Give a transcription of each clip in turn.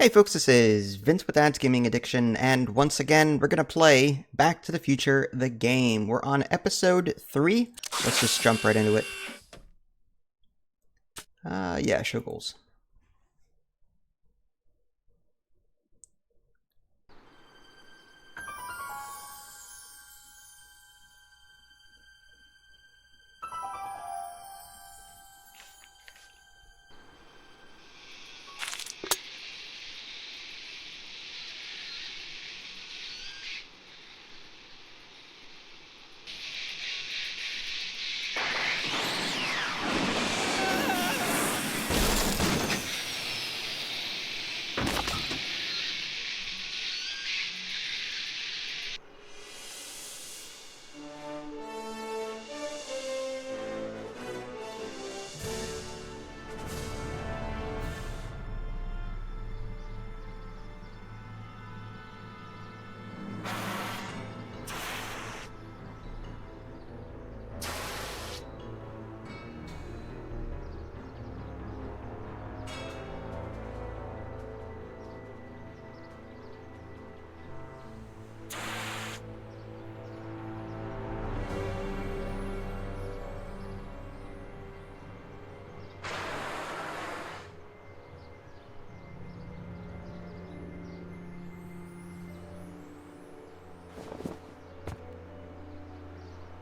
Hey folks, this is Vince with Ads Gaming Addiction, and once again, we're gonna play Back to the Future, the game. We're on episode 3. Let's just jump right into it. Yeah, show goals.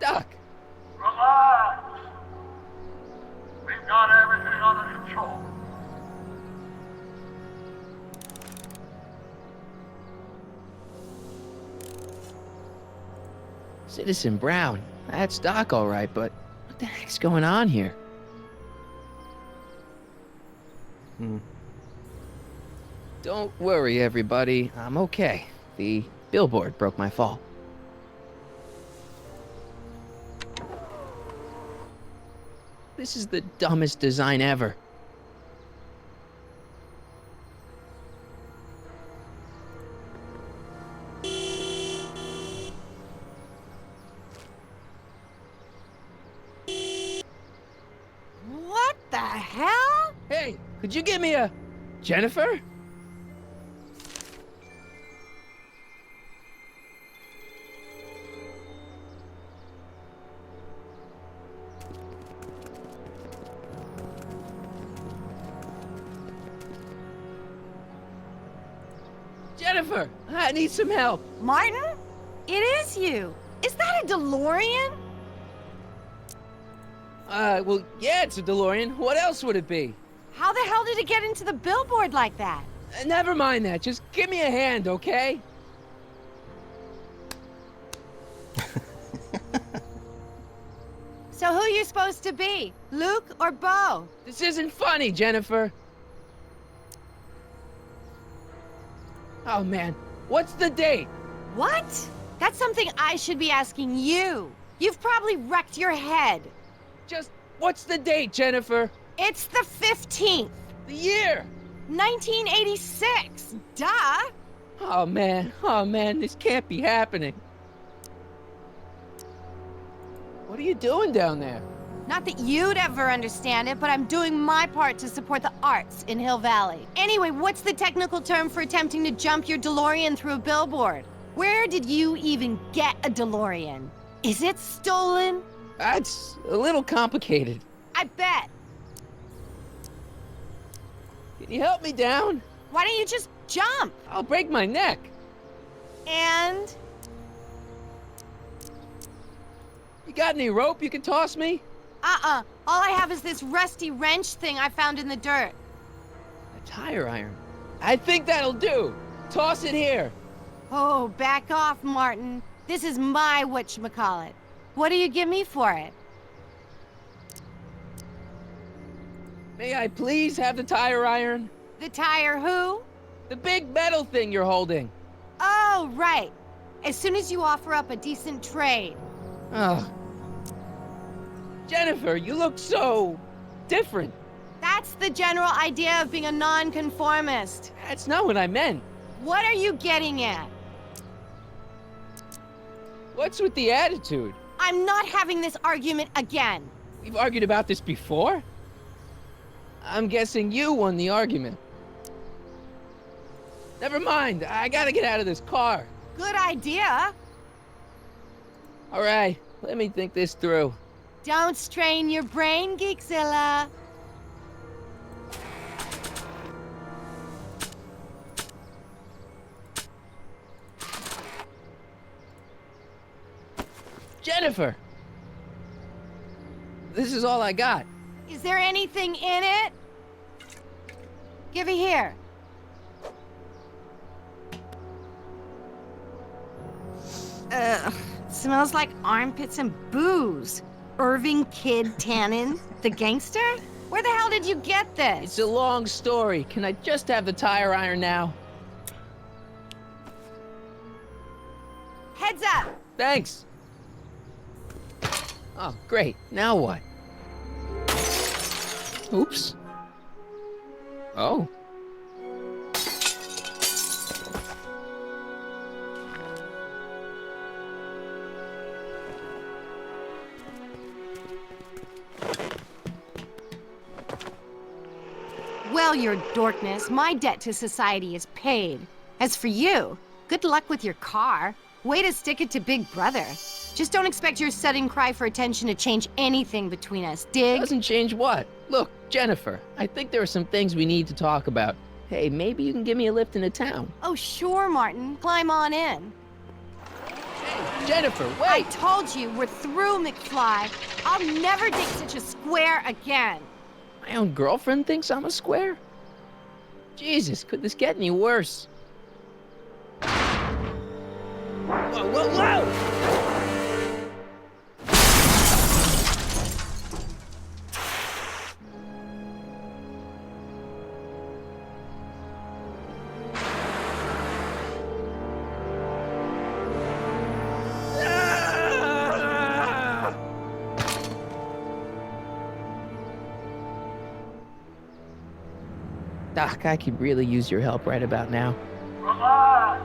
Doc! Relax! We've got everything under control. Citizen Brown. That's Doc all right, but what the heck's going on here? Don't worry, everybody. I'm okay. The billboard broke my fall. This is the dumbest design ever. What the hell? Hey, could you give me a... Jennifer? Jennifer, I need some help. Martin? It is you. Is that a DeLorean? Well, yeah, it's a DeLorean. What else would it be? How the hell did it get into the billboard like that? Never mind that. Just give me a hand, okay? So who you supposed to be? Luke or Bo? This isn't funny, Jennifer. Oh, man. What's the date? What? That's something I should be asking you. You've probably wrecked your head. Just, what's the date, Jennifer? It's the 15th. The year! 1986. Duh. Oh, man, this can't be happening. What are you doing down there? Not that you'd ever understand it, but I'm doing my part to support the arts in Hill Valley. Anyway, what's the technical term for attempting to jump your DeLorean through a billboard? Where did you even get a DeLorean? Is it stolen? That's a little complicated. I bet. Can you help me down? Why don't you just jump? I'll break my neck. And? You got any rope you can toss me? All I have is this rusty wrench thing I found in the dirt. A tire iron. I think that'll do. Toss it here. Oh, back off, Martin. This is my whatchamacallit. What do you give me for it? May I please have the tire iron? The tire who? The big metal thing you're holding. Oh, right. As soon as you offer up a decent trade. Oh. Jennifer, you look so... different. That's the general idea of being a nonconformist. That's not what I meant. What are you getting at? What's with the attitude? I'm not having this argument again. We've argued about this before? I'm guessing you won the argument. Never mind. I gotta get out of this car. Good idea. All right, let me think this through. Don't strain your brain, Geekzilla. Jennifer! This is all I got. Is there anything in it? Give it here. Smells like armpits and booze. Irving Kid Tannen, the gangster? Where the hell did you get this? It's a long story. Can I just have the tire iron now? Heads up! Thanks. Oh, great. Now what? Oops. Oh. Well, your dorkness, my debt to society is paid. As for you, good luck with your car. Way to stick it to Big Brother. Just don't expect your sudden cry for attention to change anything between us, dig? Doesn't change what? Look, Jennifer, I think there are some things we need to talk about. Hey, maybe you can give me a lift into town. Oh, sure, Martin. Climb on in. Hey, Jennifer, I wait! told you, we're through, McFly. I'll never dig such a square again. My own girlfriend thinks I'm a square? Jesus, could this get any worse? Whoa, whoa, whoa! Doc, I could really use your help right about now. Relax.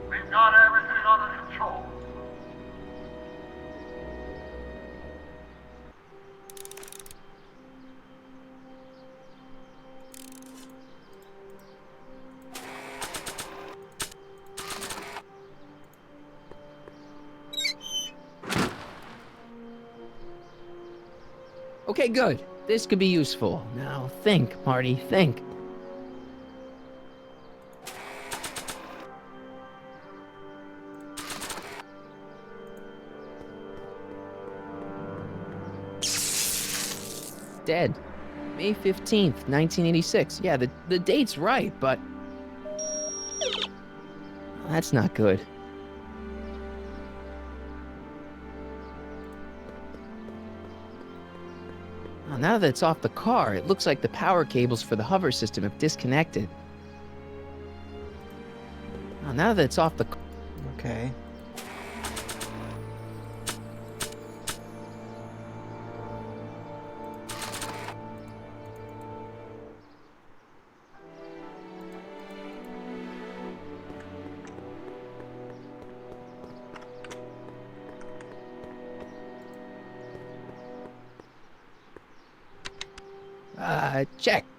We've got everything under control. Okay, good. This could be useful. Now think, Marty, think. Dead. May 15th, 1986. Yeah, the date's right, but... That's not good. Oh, now that it's off the car, it looks like the power cables for the hover system have disconnected. Oh, now that it's off the... Okay.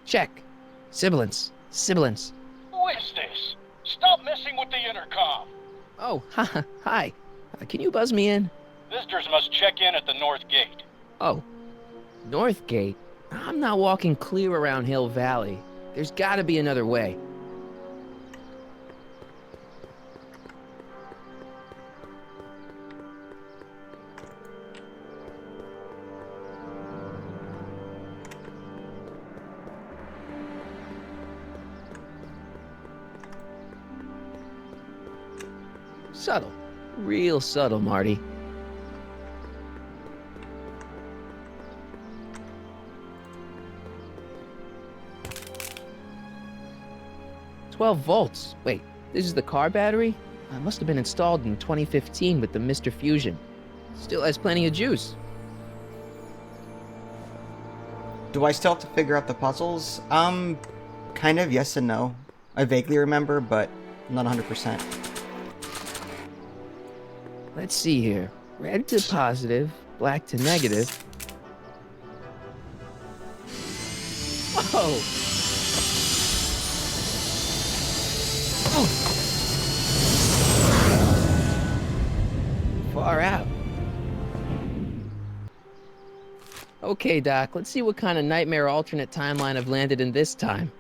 Check. Sibilance. Who is this? Stop messing with the intercom. Oh, hi. Can you buzz me in? Visitors must check in at the north gate. Oh, North Gate? I'm not walking clear around Hill Valley. There's gotta be another way. Subtle. Real subtle, Marty. "12 volts. Wait, this is the car battery? It must have been installed in 2015 with the Mr. Fusion. Still has plenty of juice. Do I still have to figure out the puzzles? Kind of yes and no. I vaguely remember, but not 100%. Let's see here. Red to positive, black to negative. Whoa! Okay, Doc, let's see what kind of nightmare alternate timeline I've landed in this time.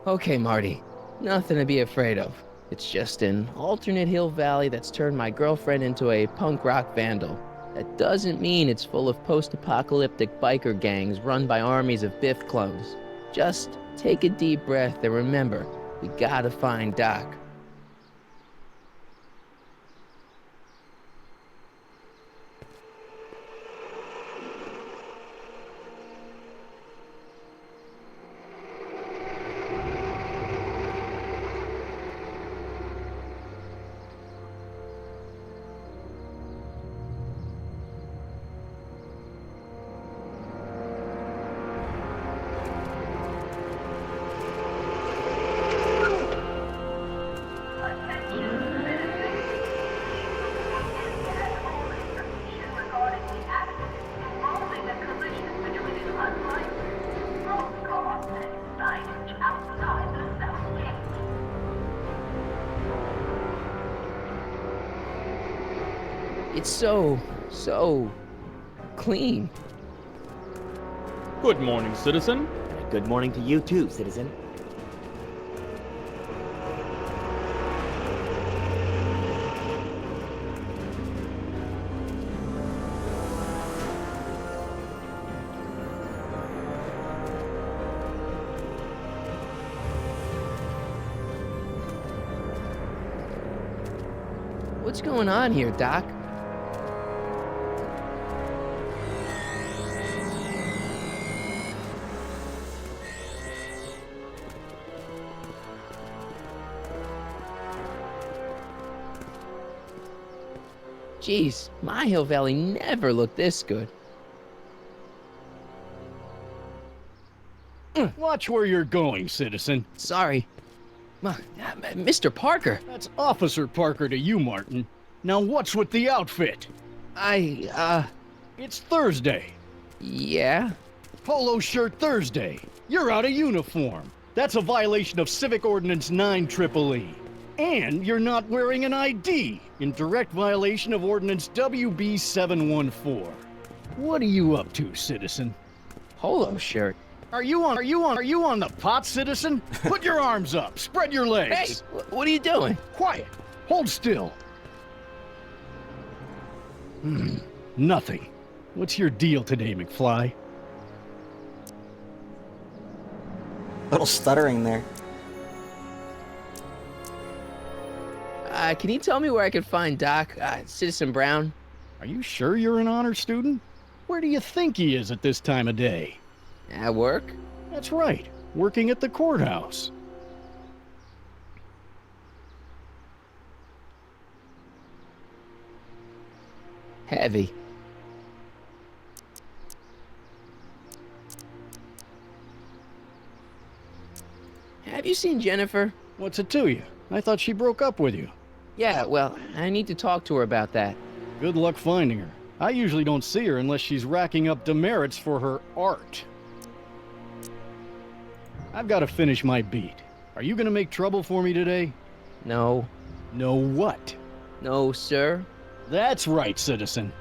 Okay, Marty. Nothing to be afraid of. It's just an alternate hill valley that's turned my girlfriend into a punk rock vandal. That doesn't mean it's full of post-apocalyptic biker gangs run by armies of Biff clones. Just take a deep breath and remember, we gotta find Doc. It's so clean. Good morning, citizen. Good morning to you too, citizen. What's going on here, Doc? Jeez, my Hill Valley never looked this good. Watch where you're going, citizen. Sorry. Mr. Parker, That's Officer Parker to you, Martin. Now what's with the outfit? It's Thursday. Yeah? Polo shirt Thursday. You're out of uniform. That's a violation of Civic Ordinance 9EEE. And you're not wearing an ID, in direct violation of Ordinance WB 714. What are you up to, citizen? Polo shirt. Are you on the pot, citizen? Put your arms up, spread your Hey, legs. what are you doing? Quiet. Hold still. Nothing. What's your deal today, McFly? Little stuttering there. Can you tell me where I can find Doc, Citizen Brown? Are you sure you're an honor student? Where do you think he is at this time of day? At work? That's right, working at the courthouse. Heavy. Have you seen Jennifer? What's it to you? I thought she broke up with you. Yeah, well, I need to talk to her about that. Good luck finding her. I usually don't see her unless she's racking up demerits for her art. I've got to finish my beat. Are you gonna make trouble for me today? No. No what? No, sir. That's right, citizen.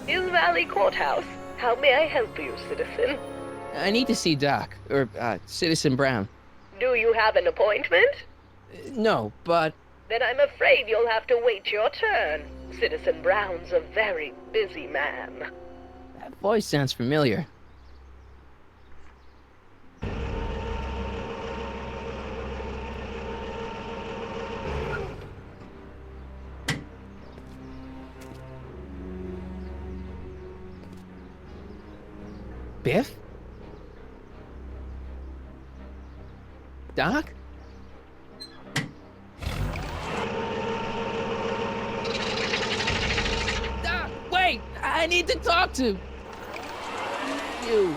Hill Valley Courthouse. How may I help you, citizen? I need to see Doc, or, Citizen Brown. Do you have an appointment? No, but... Then I'm afraid you'll have to wait your turn. Citizen Brown's a very busy man. That voice sounds familiar. Biff? Doc? Doc, wait! I need to talk to you.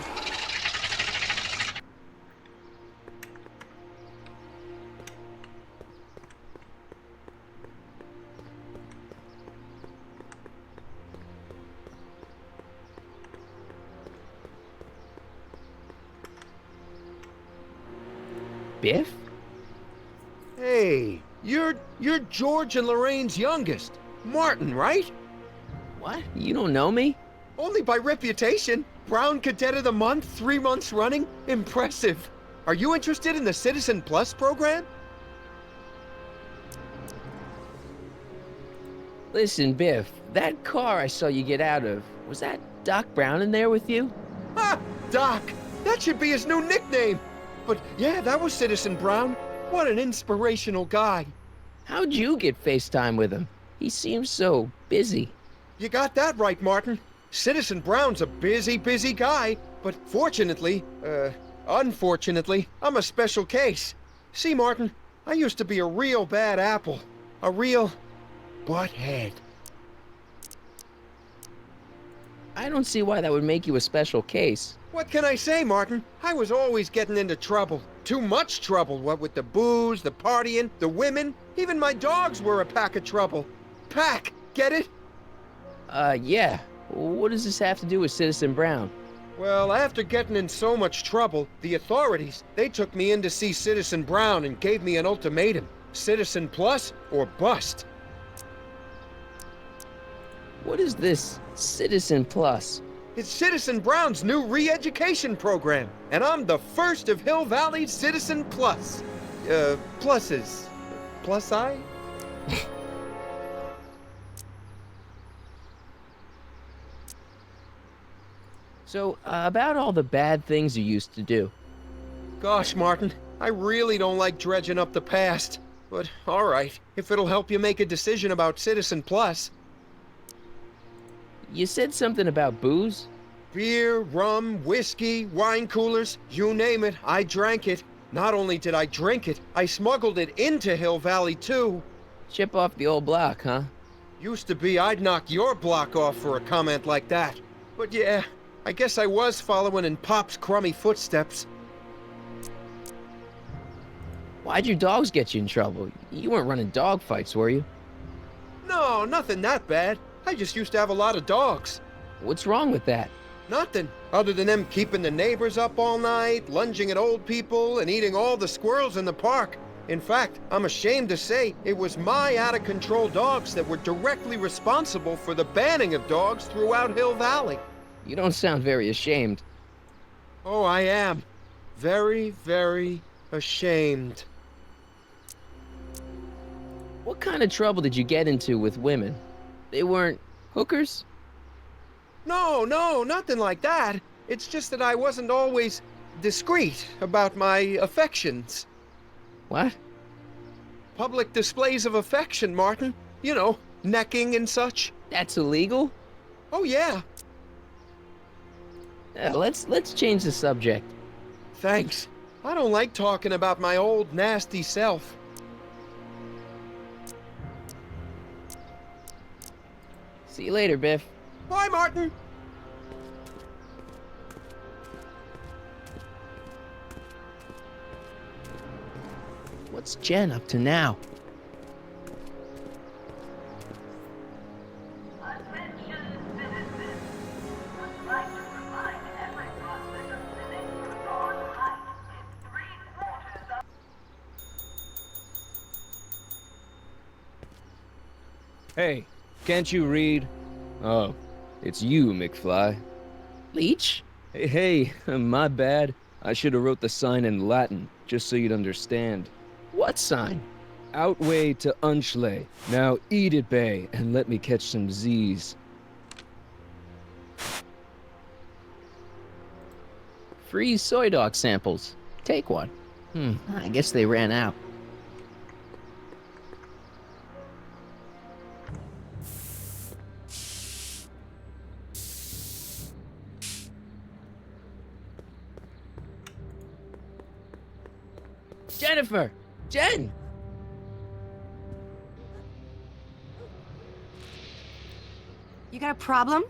Biff? Hey, you're George and Lorraine's youngest. Martin, right? What? You don't know me? Only by reputation. Brown Cadet of the Month, 3 months running. Impressive. Are you interested in the Citizen Plus program? Listen, Biff, that car I saw you get out of, was that Doc Brown in there with you? Ha! Doc! That should be his new nickname. But yeah, that was Citizen Brown. What an inspirational guy. How'd you get FaceTime with him? He seems so busy. You got that right, Martin. Citizen Brown's a busy guy, but unfortunately, I'm a special case. See, Martin, I used to be a real bad apple. A real butthead. I don't see why that would make you a special case. What can I say, Martin? I was always getting into trouble. Too much trouble, what with the booze, the partying, the women. Even my dogs were a pack of trouble. Pack, get it? Yeah. What does this have to do with Citizen Brown? Well, after getting in so much trouble, the authorities, they took me in to see Citizen Brown and gave me an ultimatum. Citizen Plus or bust. What is this Citizen Plus? It's Citizen Brown's new re-education program, and I'm the first of Hill Valley's Citizen Plus. Pluses. Plus I? So, about all the bad things you used to do. Gosh, Martin, I really don't like dredging up the past. But, alright, if it'll help you make a decision about Citizen Plus. You said something about booze? Beer, rum, whiskey, wine coolers, you name it, I drank it. Not only did I drink it, I smuggled it into Hill Valley, too. Chip off the old block, huh? Used to be I'd knock your block off for a comment like that. But yeah, I guess I was following in Pop's crummy footsteps. Why'd your dogs get you in trouble? You weren't running dog fights, were you? No, nothing that bad. I just used to have a lot of dogs. What's wrong with that? Nothing, other than them keeping the neighbors up all night, lunging at old people, and eating all the squirrels in the park. In fact, I'm ashamed to say it was my out-of-control dogs that were directly responsible for the banning of dogs throughout Hill Valley. You don't sound very ashamed. Oh, I am. Very, very ashamed. What kind of trouble did you get into with women? They weren't hookers? No, nothing like that. It's just that I wasn't always discreet about my affections. What? Public displays of affection, Martin. You know, necking and such. That's illegal? Oh, yeah. Let's change the subject. Thanks. I don't like talking about my old nasty self. See you later, Biff. Bye, Martin. What's Jen up to now? Hey, can't you read? Oh, it's you, McFly. Leech? Hey, my bad. I should have wrote the sign in Latin, just so you'd understand. What sign? Outway to Unchley. Now eat it, Bay, and let me catch some Z's. Free soy dog samples. Take one. I guess they ran out. Jennifer! Jen! You got a problem?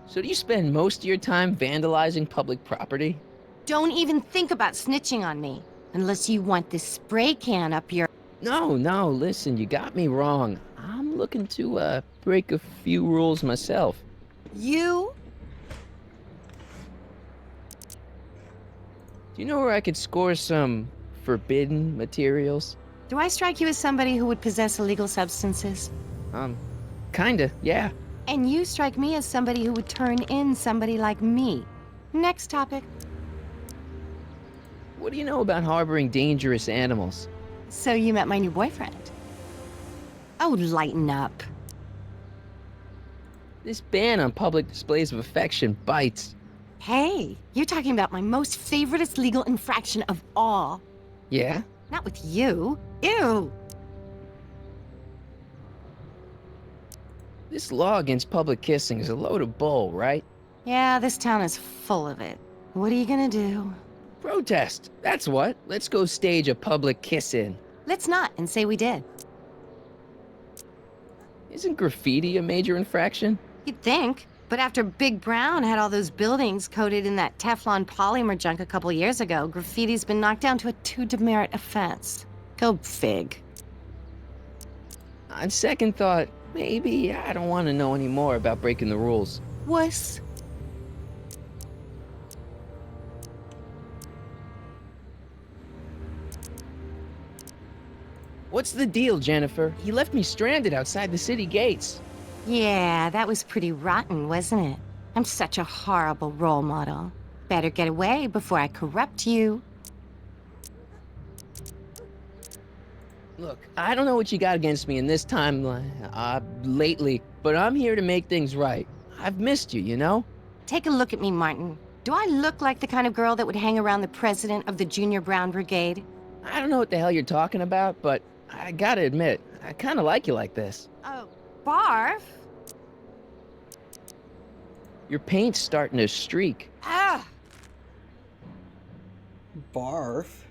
So do you spend most of your time vandalizing public property? Don't even think about snitching on me. Unless you want this spray can up your... No, listen, you got me wrong. I'm looking to, break a few rules myself. You? Do you know where I could score some forbidden materials? Do I strike you as somebody who would possess illegal substances? Kinda, yeah. And you strike me as somebody who would turn in somebody like me. Next topic. What do you know about harboring dangerous animals? So you met my new boyfriend. Oh, lighten up. This ban on public displays of affection bites. Hey, you're talking about my most favoriteest legal infraction of all. Yeah? Not with you. Ew. This law against public kissing is a load of bull, right? Yeah, this town is full of it. What are you gonna do? Protest, that's what. Let's go stage a public kiss-in. Let's not and say we did. Isn't graffiti a major infraction? You'd think. But after Big Brown had all those buildings coated in that Teflon polymer junk a couple years ago, graffiti's been knocked down to a 2 demerit offense. Go fig. On second thought, maybe I don't want to know any more about breaking the rules. Wuss. What's the deal, Jennifer? He left me stranded outside the city gates. Yeah, that was pretty rotten, wasn't it? I'm such a horrible role model. Better get away before I corrupt you. Look, I don't know what you got against me in this timeline, lately, but I'm here to make things right. I've missed you, you know? Take a look at me, Martin. Do I look like the kind of girl that would hang around the president of the Junior Brown Brigade? I don't know what the hell you're talking about, but I gotta admit, I kinda like you like this. Oh, barf? Your paint's starting to streak. Ah! Barf.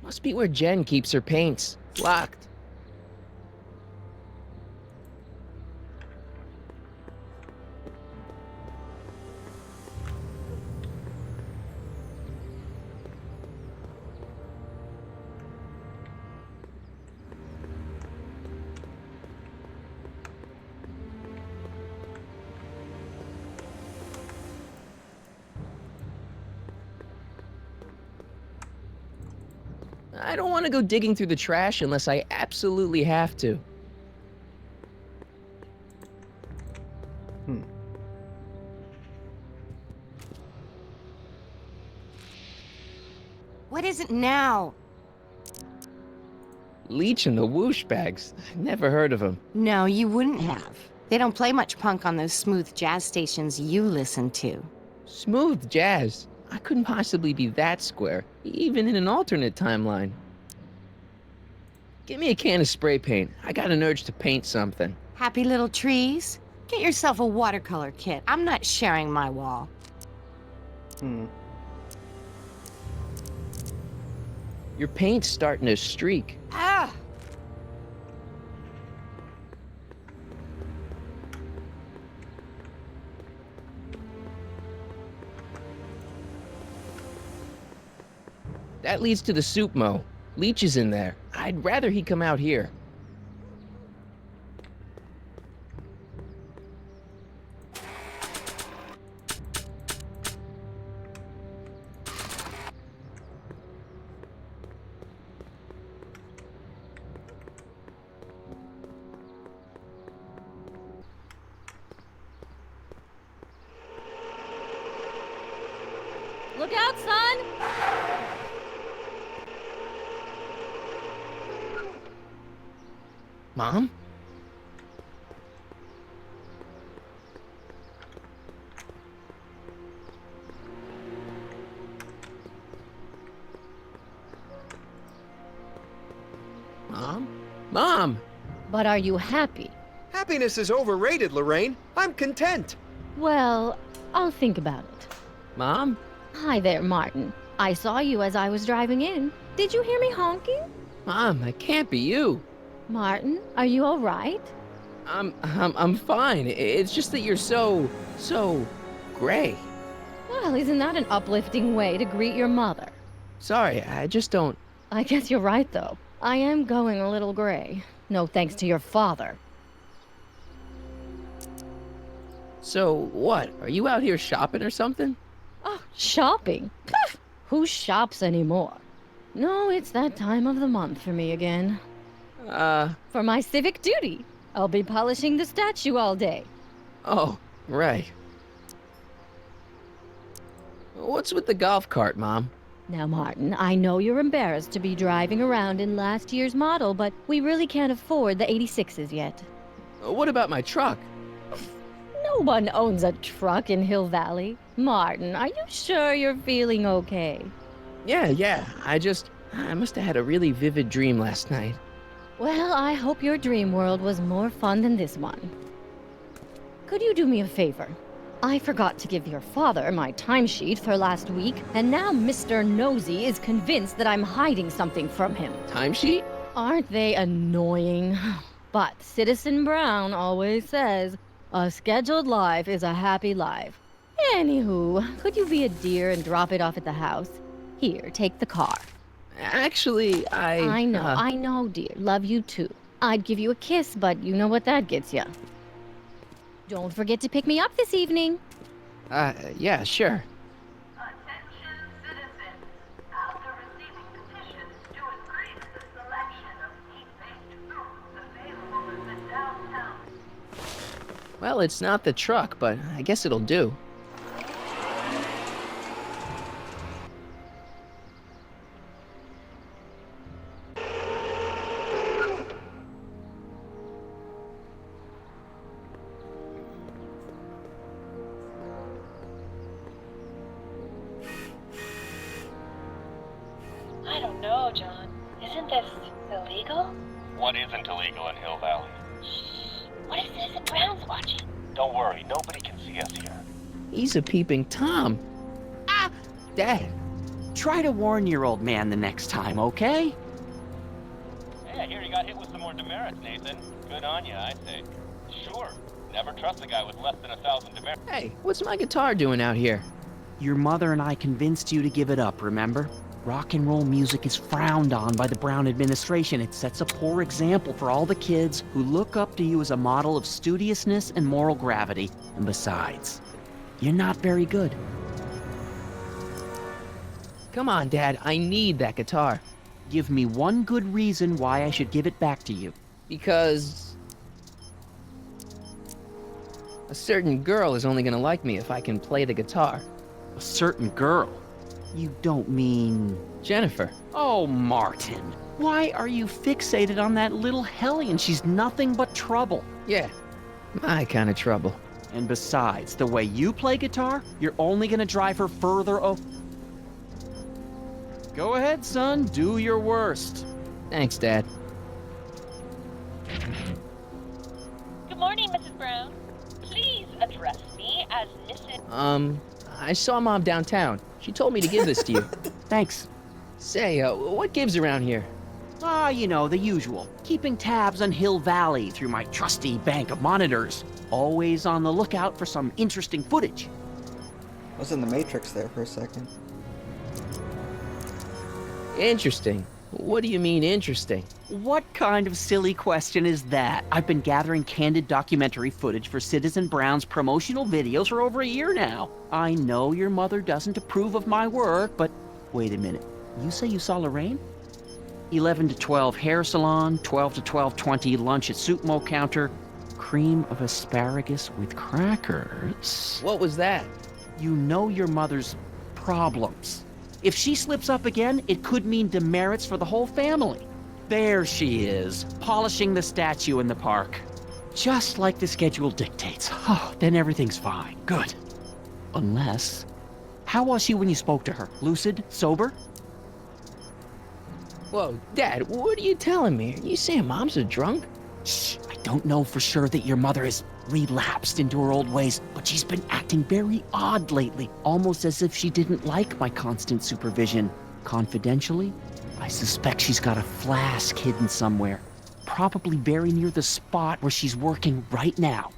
Must be where Jen keeps her paints. Locked. I don't want to go digging through the trash unless I absolutely have to. What is it now? Leech and the whoosh bags. Never heard of them. No, you wouldn't have. They don't play much punk on those smooth jazz stations you listen to. Smooth jazz. I couldn't possibly be that square, even in an alternate timeline. Give me a can of spray paint. I got an urge to paint something. Happy little trees? Get yourself a watercolor kit. I'm not sharing my wall. Your paint's starting to streak. Ah! That leads to the soup mo. Leech is in there. I'd rather he come out here. Look out, son! Mom? Mom? Mom! But are you happy? Happiness is overrated, Lorraine. I'm content. Well, I'll think about it. Mom? Hi there, Martin. I saw you as I was driving in. Did you hear me honking? Mom, that can't be you. Martin, are you all right? I'm fine. It's just that you're so gray. Well, isn't that an uplifting way to greet your mother? Sorry, I just don't... I guess you're right, though. I am going a little gray. No thanks to your father. So, what? Are you out here shopping or something? Oh, shopping? Who shops anymore? No, it's that time of the month for me again. For my civic duty. I'll be polishing the statue all day. Oh, right. What's with the golf cart, Mom? Now, Martin, I know you're embarrassed to be driving around in last year's model, but we really can't afford the 86s yet. What about my truck? No one owns a truck in Hill Valley. Martin, are you sure you're feeling okay? Yeah. I must have had a really vivid dream last night. Well, I hope your dream world was more fun than this one. Could you do me a favor? I forgot to give your father my timesheet for last week, and now Mr. Nosy is convinced that I'm hiding something from him. Timesheet? Aren't they annoying? But Citizen Brown always says, a scheduled life is a happy life. Anywho, could you be a dear and drop it off at the house? Here, take the car. Actually, I know, dear. Love you too. I'd give you a kiss, but you know what that gets you. Don't forget to pick me up this evening. Yeah, sure. Attention citizens. After receiving petitions to increase the selection of meat-based foods available in the downtown. Well, it's not the truck, but I guess it'll do. I don't know, John. Isn't this illegal? What isn't illegal in Hill Valley? What if Citizen Brown's watching? Don't worry, nobody can see us here. He's a peeping Tom. Ah! Dad. Try to warn your old man the next time, okay? Hey, I hear you got hit with some more demerits, Nathan. Good on you, I say. Sure, never trust a guy with less than 1,000 demerits. Hey, what's my guitar doing out here? Your mother and I convinced you to give it up, remember? Rock and roll music is frowned on by the Brown administration. It sets a poor example for all the kids who look up to you as a model of studiousness and moral gravity. And besides, you're not very good. Come on, Dad, I need that guitar. Give me one good reason why I should give it back to you. Because a certain girl is only gonna like me if I can play the guitar. A certain girl? You don't mean... Jennifer. Oh, Martin. Why are you fixated on that little hellion? She's nothing but trouble. Yeah, my kind of trouble. And besides, the way you play guitar, you're only gonna drive her further Go ahead, son. Do your worst. Thanks, Dad. Good morning, Mrs. Brown. Please address me as Mrs. I saw Mom downtown. She told me to give this to you. Thanks. Say, what gives around here? Ah, you know, the usual. Keeping tabs on Hill Valley through my trusty bank of monitors. Always on the lookout for some interesting footage. I was in the Matrix there for a second. Interesting. What do you mean, interesting? What kind of silly question is that? I've been gathering candid documentary footage for Citizen Brown's promotional videos for over a year now. I know your mother doesn't approve of my work, but wait a minute. You say you saw Lorraine? 11 to 12 hair salon, 12 to 12:20 lunch at soup mo counter, cream of asparagus with crackers. What was that? You know your mother's problems. If she slips up again, it could mean demerits for the whole family. There she is, polishing the statue in the park. Just like the schedule dictates. Oh, then everything's fine. Good. Unless... How was she when you spoke to her? Lucid? Sober? Whoa, Dad, what are you telling me? Are you saying Mom's a drunk? Shh, I don't know for sure that your mother has relapsed into her old ways, but she's been acting very odd lately, almost as if she didn't like my constant supervision. Confidentially, I suspect she's got a flask hidden somewhere, probably very near the spot where she's working right now.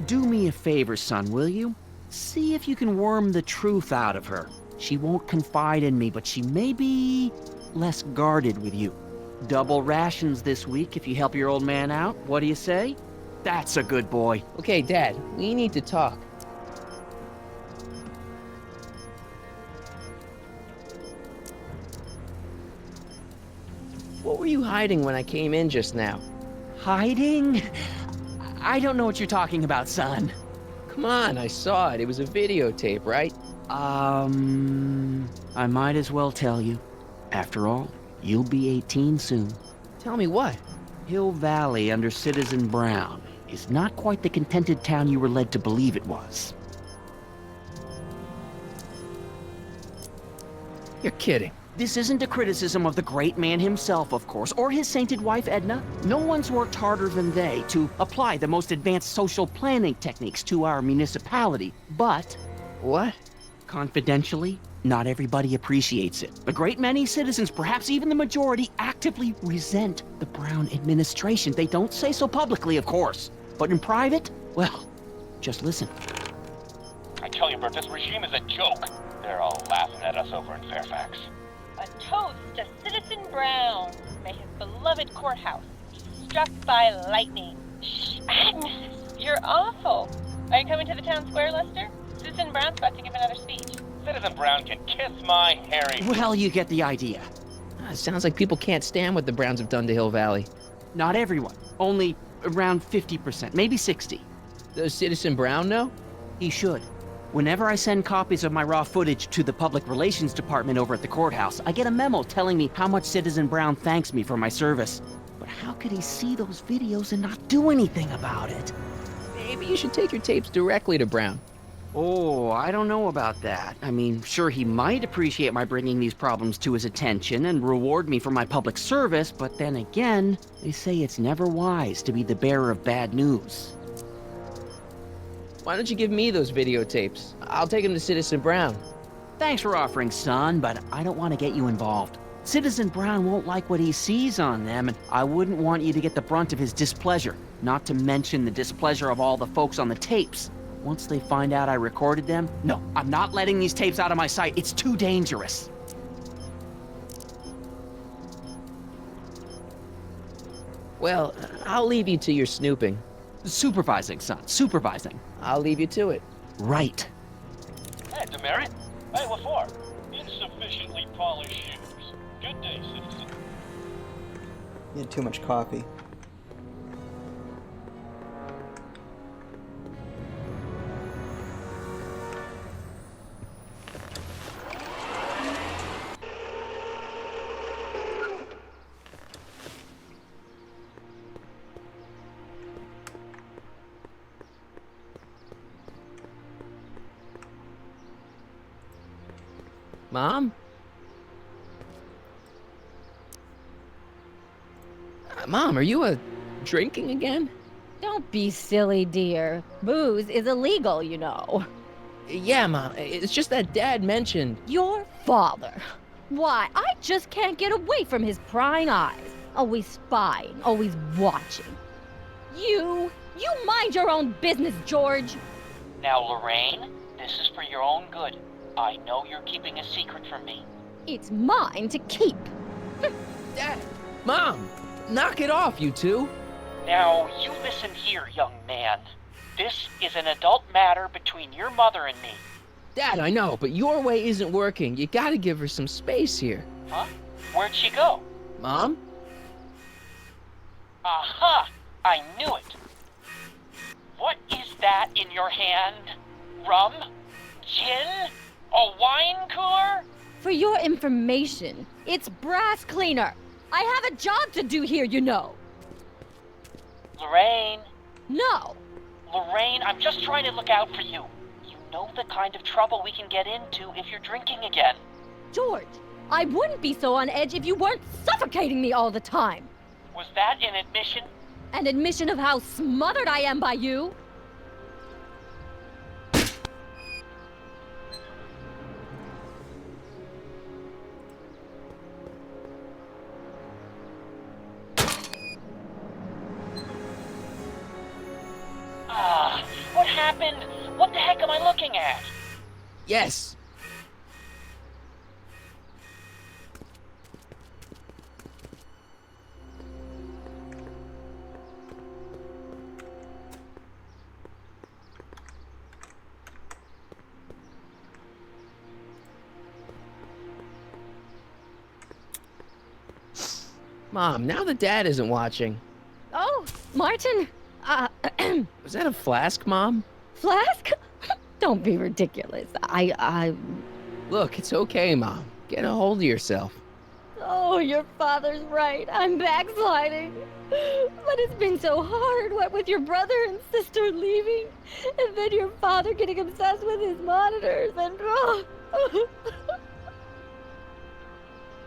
Do me a favor, son, will you? See if you can worm the truth out of her. She won't confide in me, but she may be less guarded with you. Double rations this week if you help your old man out. What do you say? That's a good boy. Okay, Dad, we need to talk. What were you hiding when I came in just now? Hiding? I don't know what you're talking about, son. Come on, I saw it. It was a videotape, right? I might as well tell you. After all, you'll be 18 soon. Tell me what? Hill Valley under Citizen Brown is not quite the contented town you were led to believe it was. You're kidding. This isn't a criticism of the great man himself, of course, or his sainted wife, Edna. No one's worked harder than they to apply the most advanced social planning techniques to our municipality. But, What? confidentially, not everybody appreciates it. A great many citizens, perhaps even the majority, actively resent the Brown administration. They don't say so publicly, of course. But in private, well, just listen. I tell you, Bert, this regime is a joke. They're all laughing at us over in Fairfax. A toast to Citizen Brown. May his beloved courthouse be struck by lightning. Shh, Agnes, you're awful. Are you coming to the town square, Lester? Citizen Brown's about to give another speech. Citizen Brown can kiss my hairy... Well, you get the idea. It sounds like people can't stand what the Browns have done to Hill Valley. Not everyone. Only around 50%, maybe 60. Does Citizen Brown know? He should. Whenever I send copies of my raw footage to the Public Relations Department over at the courthouse, I get a memo telling me how much Citizen Brown thanks me for my service. But how could he see those videos and not do anything about it? Maybe you should take your tapes directly to Brown. Oh, I don't know about that. I mean, sure, he might appreciate my bringing these problems to his attention and reward me for my public service, but then again, they say it's never wise to be the bearer of bad news. Why don't you give me those videotapes? I'll take them to Citizen Brown. Thanks for offering, son, but I don't want to get you involved. Citizen Brown won't like what he sees on them, and I wouldn't want you to get the brunt of his displeasure, not to mention the displeasure of all the folks on the tapes. Once they find out I recorded them, no, I'm not letting these tapes out of my sight. It's too dangerous. Well, I'll leave you to your snooping. Supervising, son, supervising. I'll leave you to it. Right. Hey, Demerit. Hey, what for? Insufficiently polished shoes. Good day, citizen. You had too much coffee. Mom? Mom, are you drinking again? Don't be silly, dear. Booze is illegal, you know. Yeah, Mom. It's just that Dad mentioned... Your father. Why, I just can't get away from his prying eyes. Always spying, always watching. You mind your own business, George. Now, Lorraine, this is for your own good. I know you're keeping a secret from me. It's mine to keep. Dad! Mom! Knock it off, you two! Now, you listen here, young man. This is an adult matter between your mother and me. Dad, I know, but your way isn't working. You gotta give her some space here. Huh? Where'd she go? Mom? Aha! I knew it. What is that in your hand? Rum? Gin? A wine cooler? For your information, it's brass cleaner. I have a job to do here, you know. Lorraine. No. Lorraine, I'm just trying to look out for you. You know the kind of trouble we can get into if you're drinking again. George, I wouldn't be so on edge if you weren't suffocating me all the time. Was that an admission? An admission of how smothered I am by you? What happened? What the heck am I looking at? Yes! Mom, now that Dad isn't watching. Oh, Martin! Was that a flask, Mom? Flask? Don't be ridiculous. Look, it's okay, Mom. Get a hold of yourself. Oh, your father's right. I'm backsliding. But it's been so hard, what with your brother and sister leaving, and then your father getting obsessed with his monitors, and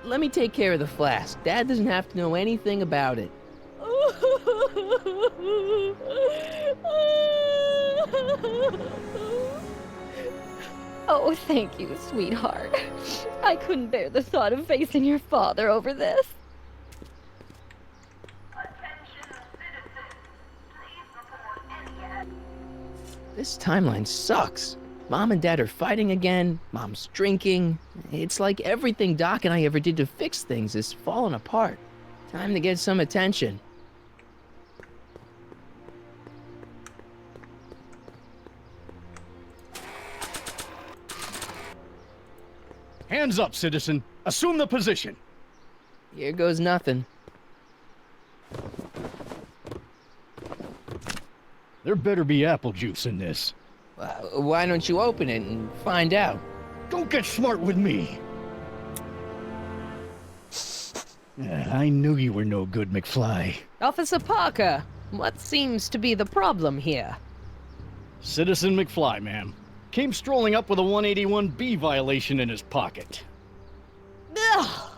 Let me take care of the flask. Dad doesn't have to know anything about it. Oh, thank you, sweetheart. I couldn't bear the thought of facing your father over this. This timeline sucks. Mom and Dad are fighting again. Mom's drinking. It's like everything Doc and I ever did to fix things is falling apart. Time to get some attention. Hands up, citizen. Assume the position. Here goes nothing. There better be apple juice in this. Why don't you open it and find out? Don't get smart with me. I knew you were no good, McFly. Officer Parker, what seems to be the problem here? Citizen McFly, ma'am. Came strolling up with a 181B violation in his pocket. Ugh.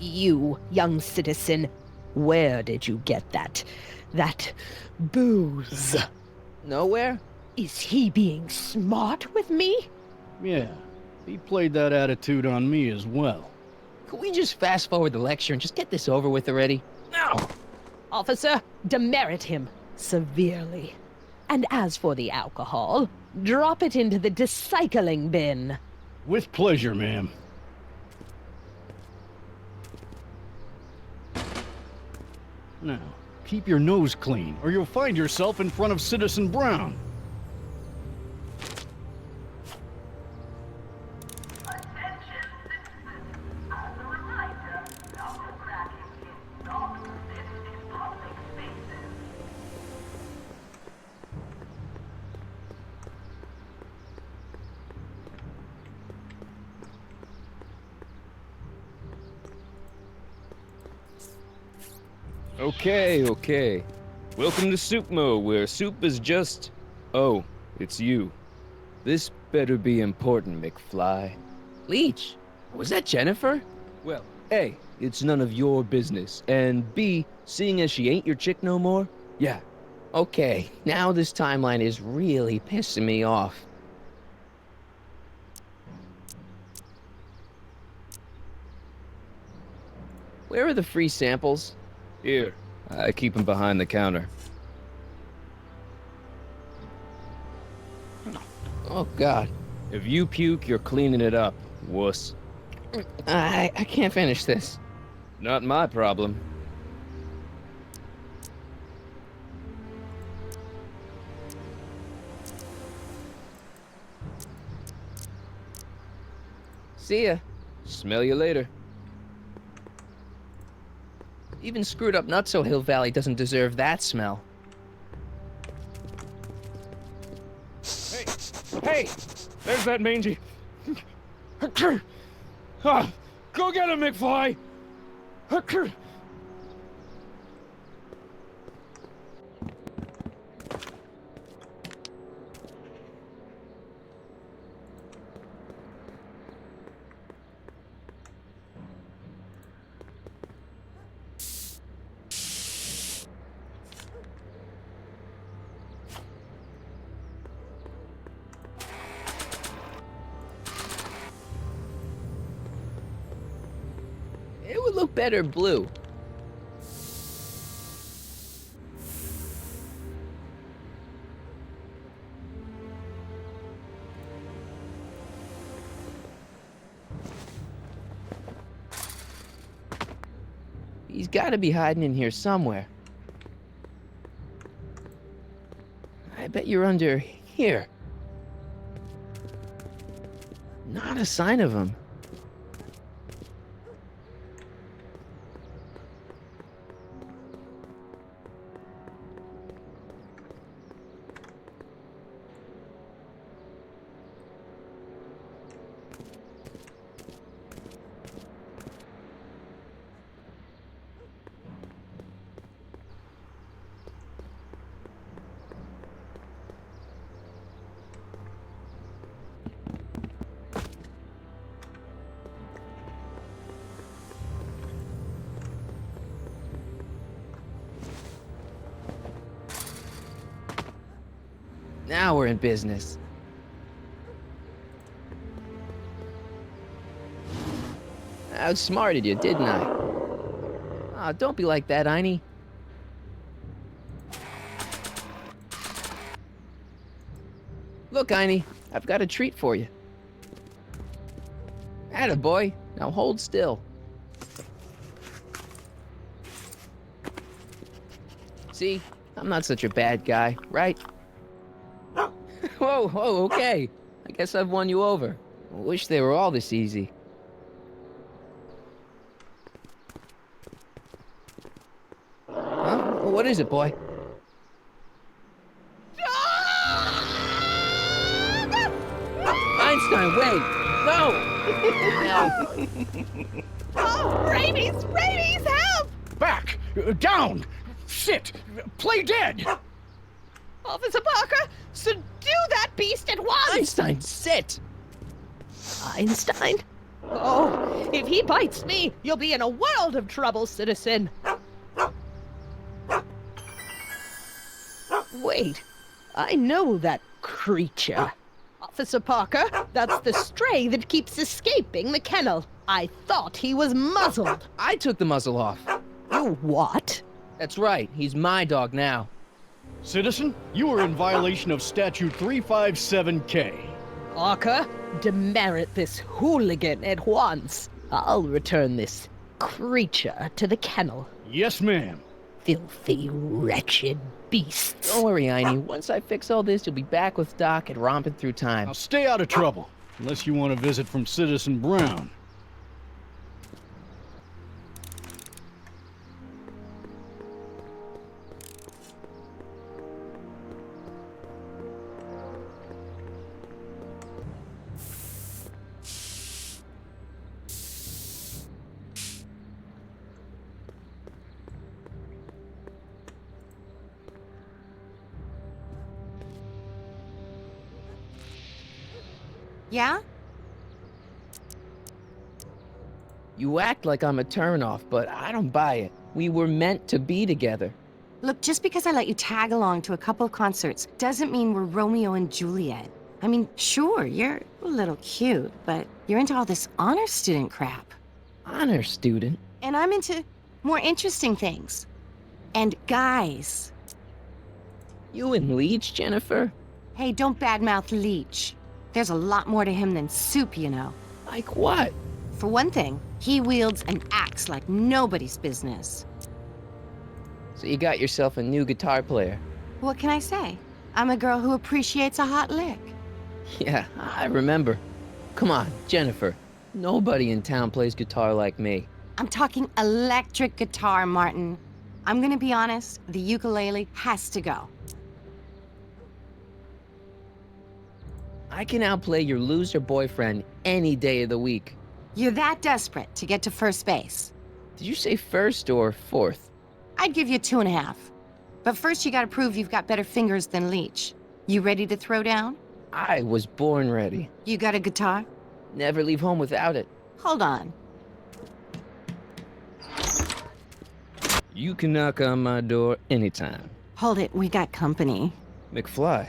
You, young citizen, where did you get that booze? Nowhere? Is he being smart with me? Yeah, he played that attitude on me as well. Could we just fast forward the lecture and just get this over with already? No! Officer, demerit him severely. And as for the alcohol, drop it into the recycling bin. With pleasure, ma'am. Now, keep your nose clean, or you'll find yourself in front of Citizen Brown. Okay. Welcome to Soup Mo, where soup is just... Oh, it's you. This better be important, McFly. Leech, was that Jennifer? Well, A, it's none of your business, and B, seeing as she ain't your chick no more, yeah. Okay, now this timeline is really pissing me off. Where are the free samples? Here, I keep them behind the counter. Oh, God. If you puke, you're cleaning it up, wuss. I can't finish this. Not my problem. See ya. Smell you later. Even screwed up Nutso Hill Valley doesn't deserve that smell. Hey! There's that mangy... Go get him, McFly! It would look better blue. He's got to be hiding in here somewhere. I bet you're under here. Not a sign of him. Now we're in business. I outsmarted you, didn't I? Oh, don't be like that, Einie. Look, Einie, I've got a treat for you. Attaboy, now hold still. See, I'm not such a bad guy, right? Whoa, okay. I guess I've won you over. I wish they were all this easy. Huh? What is it, boy? Einstein, wait! No! Oh, rabies! Rabies, help! Back! Down! Sit! Play dead! Officer Parker, subdue that beast at once! Einstein, sit! Einstein? Oh, if he bites me, you'll be in a world of trouble, citizen. Wait, I know that creature. Officer Parker, that's the stray that keeps escaping the kennel. I thought he was muzzled. I took the muzzle off. You what? That's right, he's my dog now. Citizen, you are in violation of Statute 357K. Parker, demerit this hooligan at once. I'll return this creature to the kennel. Yes, ma'am. Filthy, wretched beasts. Don't worry, Einie. Once I fix all this, you'll be back with Doc and romping through time. Now stay out of trouble, unless you want a visit from Citizen Brown. Yeah? You act like I'm a turnoff, but I don't buy it. We were meant to be together. Look, just because I let you tag along to a couple of concerts doesn't mean we're Romeo and Juliet. I mean, sure, you're a little cute, but you're into all this honor student crap. Honor student? And I'm into more interesting things. And guys. You and Leech, Jennifer? Hey, don't badmouth Leech. There's a lot more to him than soup, you know. Like what? For one thing, he wields an axe like nobody's business. So you got yourself a new guitar player. What can I say? I'm a girl who appreciates a hot lick. Yeah, I remember. Come on, Jennifer. Nobody in town plays guitar like me. I'm talking electric guitar, Martin. I'm gonna be honest, the ukulele has to go. I can outplay your loser boyfriend any day of the week. You're that desperate to get to first base. Did you say first or fourth? I'd give you 2.5. But first you gotta prove you've got better fingers than Leech. You ready to throw down? I was born ready. You got a guitar? Never leave home without it. Hold on. You can knock on my door anytime. Hold it, we got company. McFly,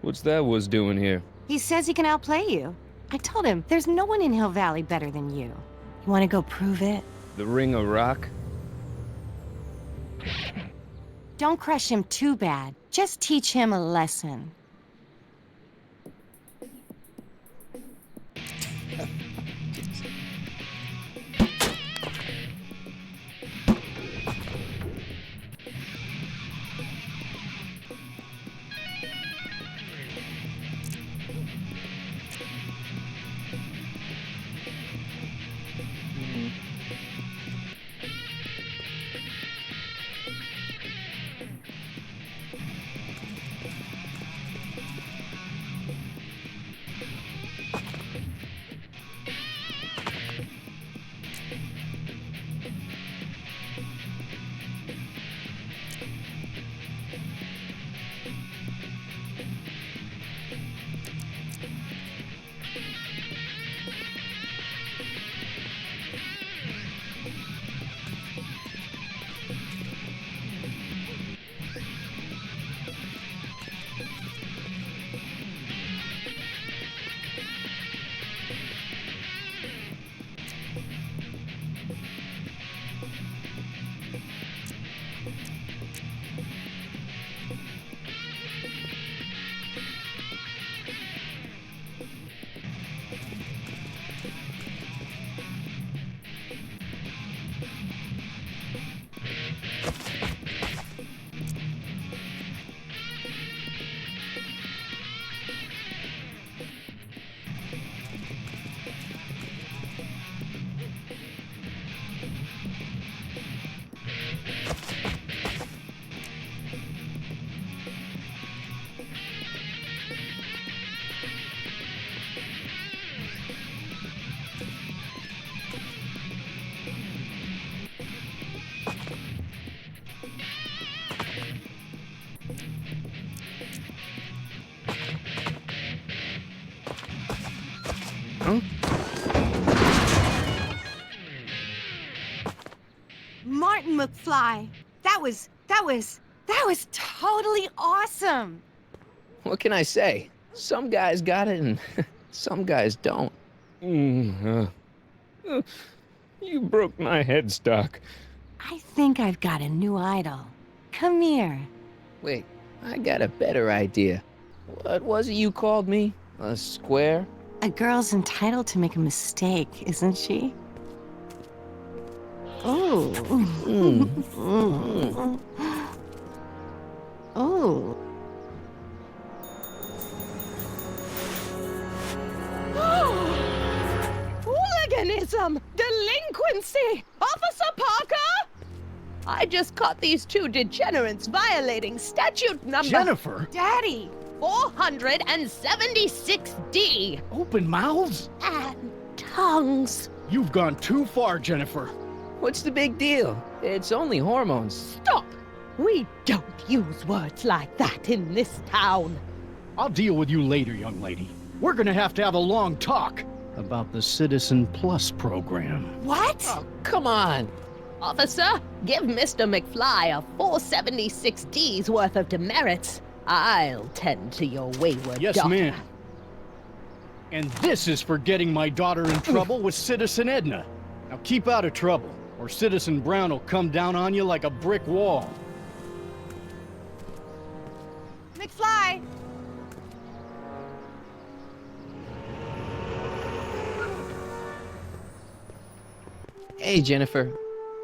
what's that was doing here? He says he can outplay you. I told him, there's no one in Hill Valley better than you. You wanna go prove it? The Ring of Rock? Don't crush him too bad. Just teach him a lesson. Martin McFly. That was totally awesome. What can I say? Some guys got it and some guys don't. You broke my headstock. I think I've got a new idol. Come here. Wait, I got a better idea. What was it you called me? A square? A girl's entitled to make a mistake, isn't she? Oh. Oh. Hooliganism! Delinquency! Officer Parker! I just caught these two degenerates violating statute number... Jennifer! Daddy! 476D! Open mouths? And tongues. You've gone too far, Jennifer. What's the big deal? It's only hormones. Stop! We don't use words like that in this town. I'll deal with you later, young lady. We're gonna have a long talk about the Citizen Plus program. What? Oh, come on. Officer, give Mr. McFly a 476D's worth of demerits. I'll tend to your wayward Yes, daughter. ma'am. And this is for getting my daughter in trouble with Citizen Edna. Now keep out of trouble, or Citizen Brown will come down on you like a brick wall. McFly! Hey, Jennifer.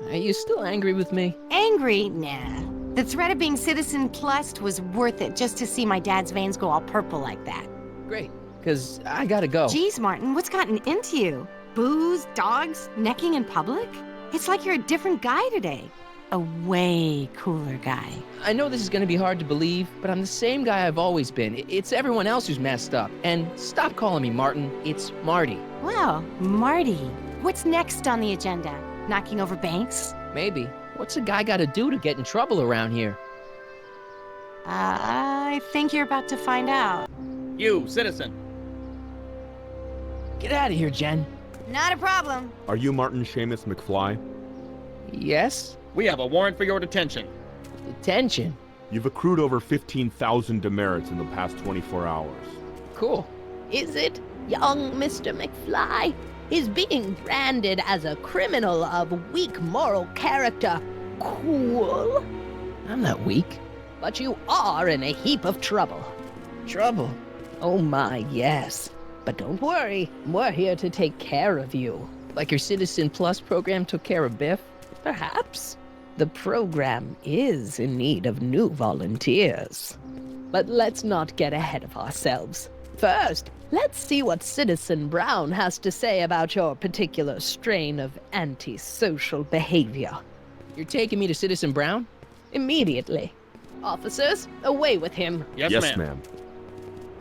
Are you still angry with me? Angry? Nah. The threat of being Citizen Plus was worth it just to see my dad's veins go all purple like that. Great, because I gotta go. Geez, Martin, what's gotten into you? Booze, dogs, necking in public? It's like you're a different guy today. A way cooler guy. I know this is gonna be hard to believe, but I'm the same guy I've always been. It's everyone else who's messed up. And stop calling me Martin. It's Marty. Wow, Marty. What's next on the agenda? Knocking over banks? Maybe. What's a guy gotta do to get in trouble around here? I think you're about to find out. You, citizen. Get out of here, Jen. Not a problem. Are you Martin Seamus McFly? Yes? We have a warrant for your detention. Detention? You've accrued over 15,000 demerits in the past 24 hours. Cool. Is it, young Mr. McFly? Is being branded as a criminal of weak moral character cool? I'm not weak. But you are in a heap of trouble. Trouble? Oh my, yes. But don't worry, we're here to take care of you. Like your Citizen Plus program took care of Biff? Perhaps. The program is in need of new volunteers. But let's not get ahead of ourselves. First, let's see what Citizen Brown has to say about your particular strain of antisocial behavior. You're taking me to Citizen Brown? Immediately. Officers, away with him. Yes, ma'am.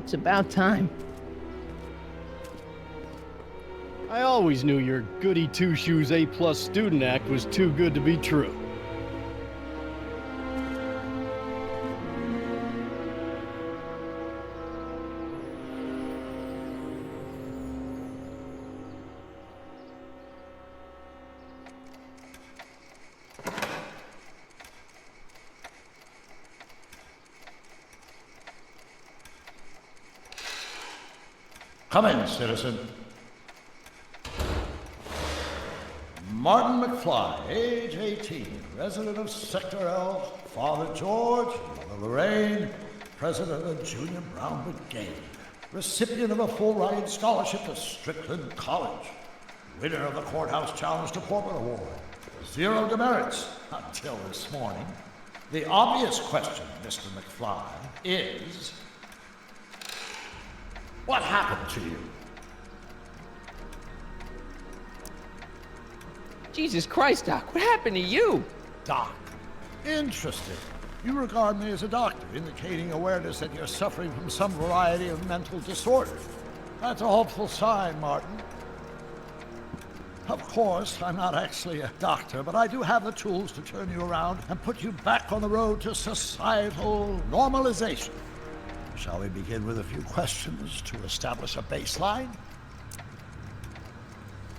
It's about time. I always knew your goody two-shoes A-plus student act was too good to be true. Come in, citizen. Martin McFly, age 18, resident of Sector L, Father George, Mother Lorraine, president of the Junior Brown Brigade, recipient of a full ride scholarship to Strickland College, winner of the Courthouse Challenge to Portrait Award, 0 demerits until this morning. The obvious question, Mr. McFly, is, what happened to you? Jesus Christ, Doc, what happened to you? Doc. Interesting. You regard me as a doctor, indicating awareness that you're suffering from some variety of mental disorder. That's a hopeful sign, Martin. Of course, I'm not actually a doctor, but I do have the tools to turn you around and put you back on the road to societal normalization. Shall we begin with a few questions to establish a baseline?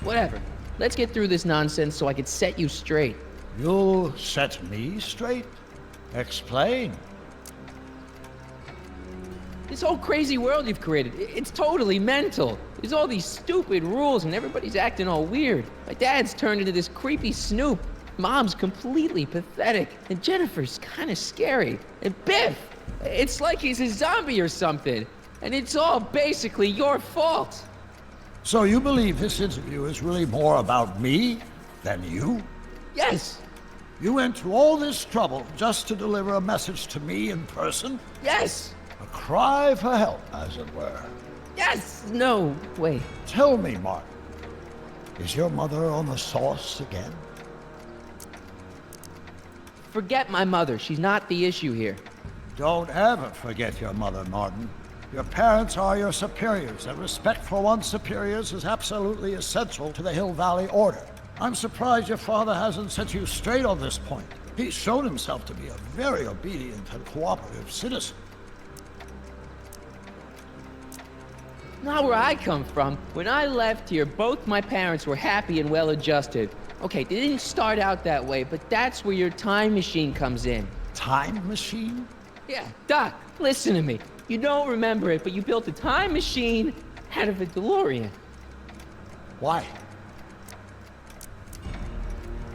Whatever. Let's get through this nonsense so I can set you straight. You'll set me straight? Explain. This whole crazy world you've created, it's totally mental. There's all these stupid rules and everybody's acting all weird. My dad's turned into this creepy snoop. Mom's completely pathetic. And Jennifer's kind of scary. And Biff, it's like he's a zombie or something. And it's all basically your fault. So you believe this interview is really more about me than you? Yes. You went to all this trouble just to deliver a message to me in person? Yes. A cry for help, as it were. Yes. No, wait. Tell me, Martin, is your mother on the sauce again? Forget my mother. She's not the issue here. Don't ever forget your mother, Martin. Your parents are your superiors, and respect for one's superiors is absolutely essential to the Hill Valley Order. I'm surprised your father hasn't set you straight on this point. He's shown himself to be a very obedient and cooperative citizen. Not where I come from. When I left here, both my parents were happy and well-adjusted. Okay, they didn't start out that way, but that's where your time machine comes in. Time machine? Yeah, Doc, listen to me. You don't remember it, but you built a time machine out of a DeLorean. Why?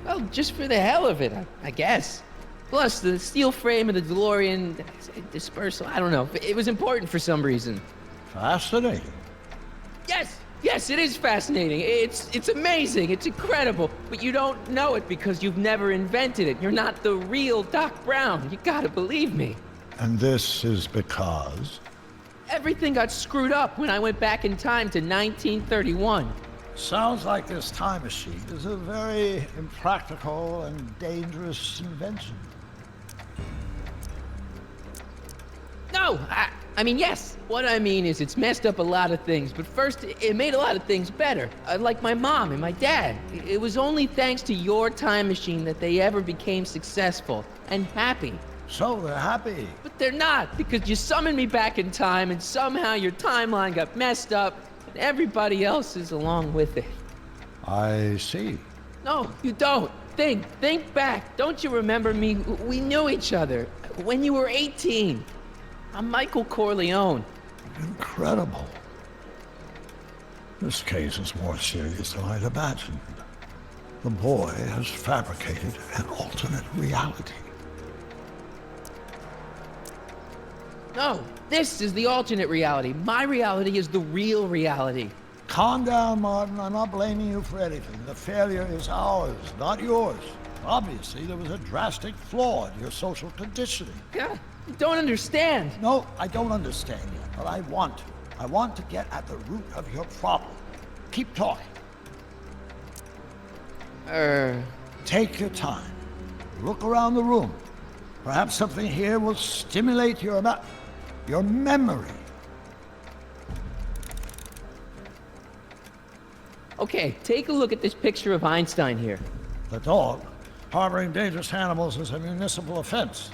Well, just for the hell of it, I guess. Plus, the steel frame of the DeLorean dispersal, I don't know. It was important for some reason. Fascinating. Yes, it is fascinating. It's amazing. It's incredible. But you don't know it because you've never invented it. You're not the real Doc Brown. You gotta believe me. And this is because? Everything got screwed up when I went back in time to 1931. Sounds like this time machine is a very impractical and dangerous invention. No, I mean, yes. What I mean is it's messed up a lot of things, but first, it made a lot of things better. Like my mom and my dad. It was only thanks to your time machine that they ever became successful and happy. So they're happy. But they're not, because you summoned me back in time and somehow your timeline got messed up and everybody else is along with it. I see. No, you don't. Think back. Don't you remember me? We knew each other when you were 18. I'm Michael Corleone. Incredible. This case is more serious than I'd imagined. The boy has fabricated an alternate reality. No, this is the alternate reality. My reality is the real reality. Calm down, Martin. I'm not blaming you for anything. The failure is ours, not yours. Obviously, there was a drastic flaw in your social conditioning. Yeah, you don't understand. No, I don't understand yet, but I want to. I want to get at the root of your problem. Keep talking. Take your time. Look around the room. Perhaps something here will stimulate your memory. Okay, take a look at this picture of Einstein here. The dog? Harboring dangerous animals is a municipal offense.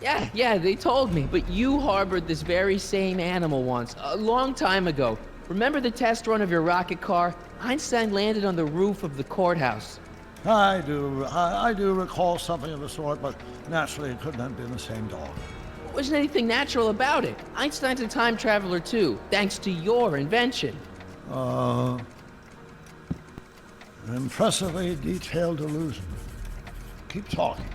Yeah, they told me, but you harbored this very same animal once, a long time ago. Remember the test run of your rocket car? Einstein landed on the roof of the courthouse. I do recall something of the sort, but naturally it couldn't have been the same dog. There wasn't anything natural about it. Einstein's a time traveler too, thanks to your invention. An impressively detailed illusion. Keep talking.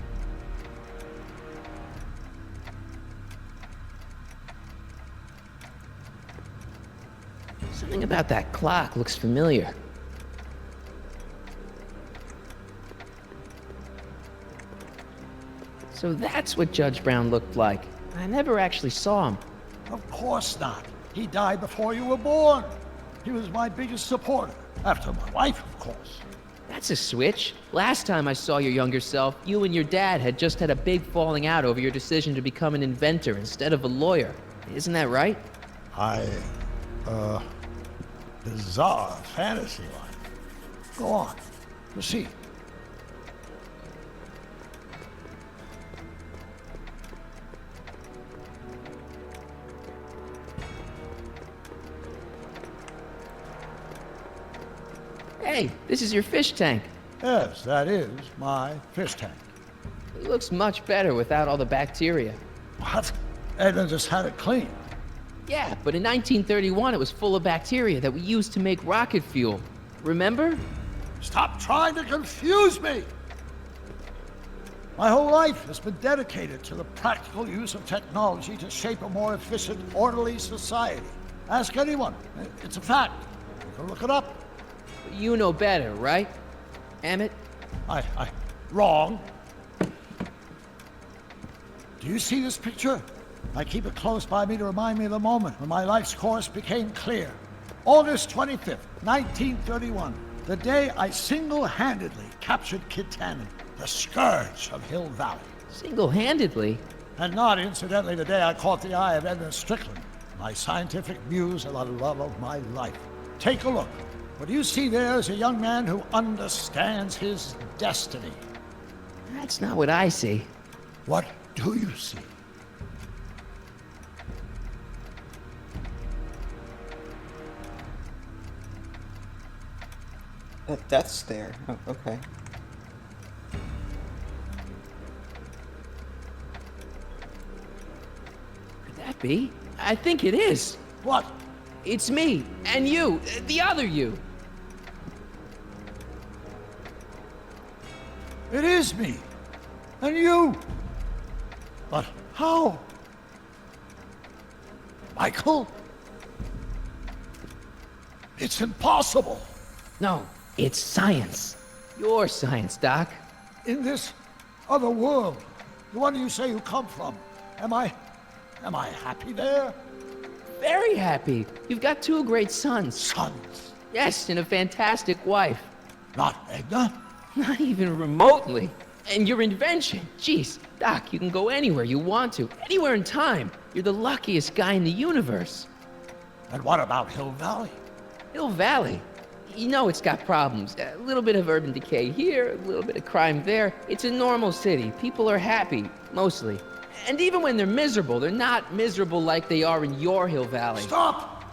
Something about that clock looks familiar. So that's what Judge Brown looked like. I never actually saw him. Of course not. He died before you were born. He was my biggest supporter, after my wife, of course. That's a switch. Last time I saw your younger self, you and your dad had just had a big falling out over your decision to become an inventor instead of a lawyer. Isn't that right? Bizarre fantasy life. Go on. Proceed. Hey, this is your fish tank. Yes, that is my fish tank. It looks much better without all the bacteria. What? Edna just had it cleaned. Yeah, but in 1931 it was full of bacteria that we used to make rocket fuel. Remember? Stop trying to confuse me! My whole life has been dedicated to the practical use of technology to shape a more efficient, orderly society. Ask anyone. It's a fact. You can look it up. But you know better, right? Emmett? Wrong. Do you see this picture? I keep it close by me to remind me of the moment when my life's course became clear. August 25th, 1931. The day I single-handedly captured Kid Tannen, the scourge of Hill Valley. Single-handedly? And not incidentally the day I caught the eye of Edna Strickland, my scientific muse and the love of my life. Take a look. What you see there is a young man who understands his destiny. That's not what I see. What do you see? That death stare. Oh, okay. Could that be? I think it is. What? It's me, and you, the other you. It is me. And you. But how? Michael? It's impossible. No, it's science. Your science, Doc. In this other world, the one you say you come from, am I happy there? Very happy. You've got 2 great sons. Sons? Yes, and a fantastic wife. Not Edna? Not even remotely. And your invention. Jeez, Doc, you can go anywhere you want to. Anywhere in time. You're the luckiest guy in the universe. And what about Hill Valley? Hill Valley? You know it's got problems. A little bit of urban decay here, a little bit of crime there. It's a normal city. People are happy, mostly. And even when they're miserable, they're not miserable like they are in your Hill Valley. Stop!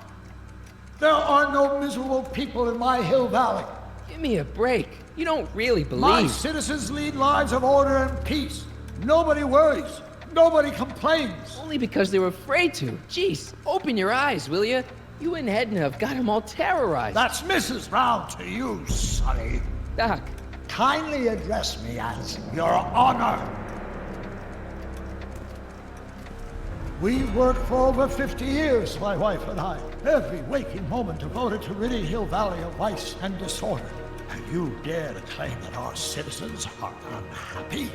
There are no miserable people in my Hill Valley. Give me a break. You don't really believe. My citizens lead lives of order and peace. Nobody worries. Nobody complains. Only because they were afraid to. Jeez, open your eyes, will you? You and Edna have got them all terrorized. That's Mrs. Brown to you, Sonny. Doc. Kindly address me as Your Honor. We worked for over 50 years, my wife and I. Every waking moment devoted to ridding Hill Valley of vice and disorder. And you dare to claim that our citizens are unhappy?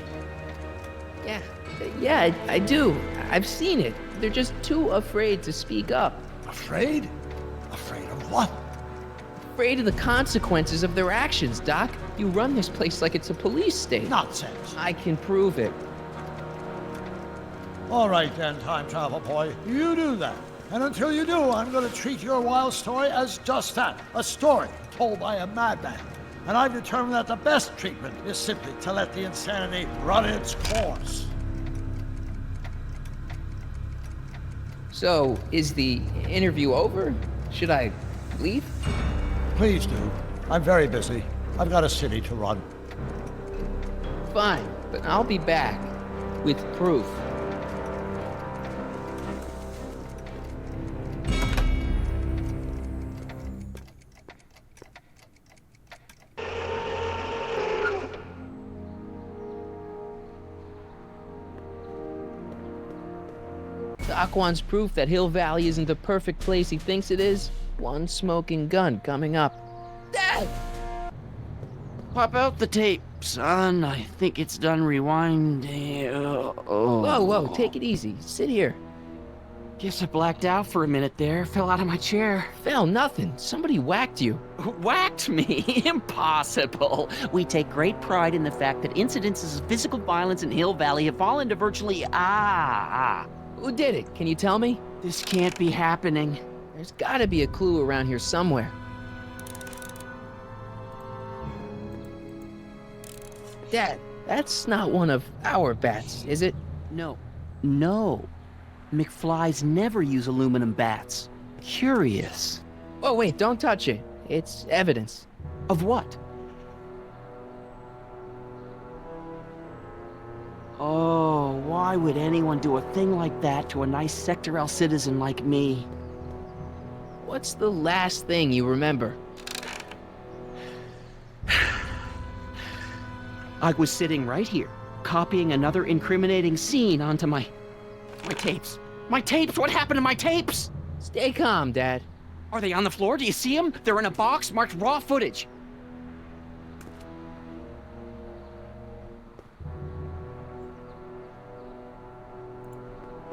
Yeah, I do. I've seen it. They're just too afraid to speak up. Afraid? Afraid of what? Afraid of the consequences of their actions, Doc. You run this place like it's a police state. Nonsense. I can prove it. All right then, time travel boy. You do that. And until you do, I'm going to treat your wild story as just that. A story told by a madman. And I've determined that the best treatment is simply to let the insanity run its course. So, is the interview over? Should I leave? Please do. I'm very busy. I've got a city to run. Fine, but I'll be back with proof. Doc wants proof that Hill Valley isn't the perfect place he thinks it is. One smoking gun coming up. Dad! Pop out the tape, son. I think it's done rewinding. Whoa, take it easy. Sit here. Guess I blacked out for a minute there. Fell out of my chair. Fell nothing. Somebody whacked you. Whacked me? Impossible. We take great pride in the fact that incidences of physical violence in Hill Valley have fallen to virtually Who did it? Can you tell me? This can't be happening. There's gotta be a clue around here somewhere. Dad, that's not one of our bats, is it? No. McFlys never use aluminum bats. Curious. Oh, wait, don't touch it. It's evidence. Of what? Oh, why would anyone do a thing like that to a nice Sector L citizen like me? What's the last thing you remember? I was sitting right here, copying another incriminating scene onto my tapes. My tapes! What happened to my tapes? Stay calm, Dad. Are they on the floor? Do you see them? They're in a box marked raw footage.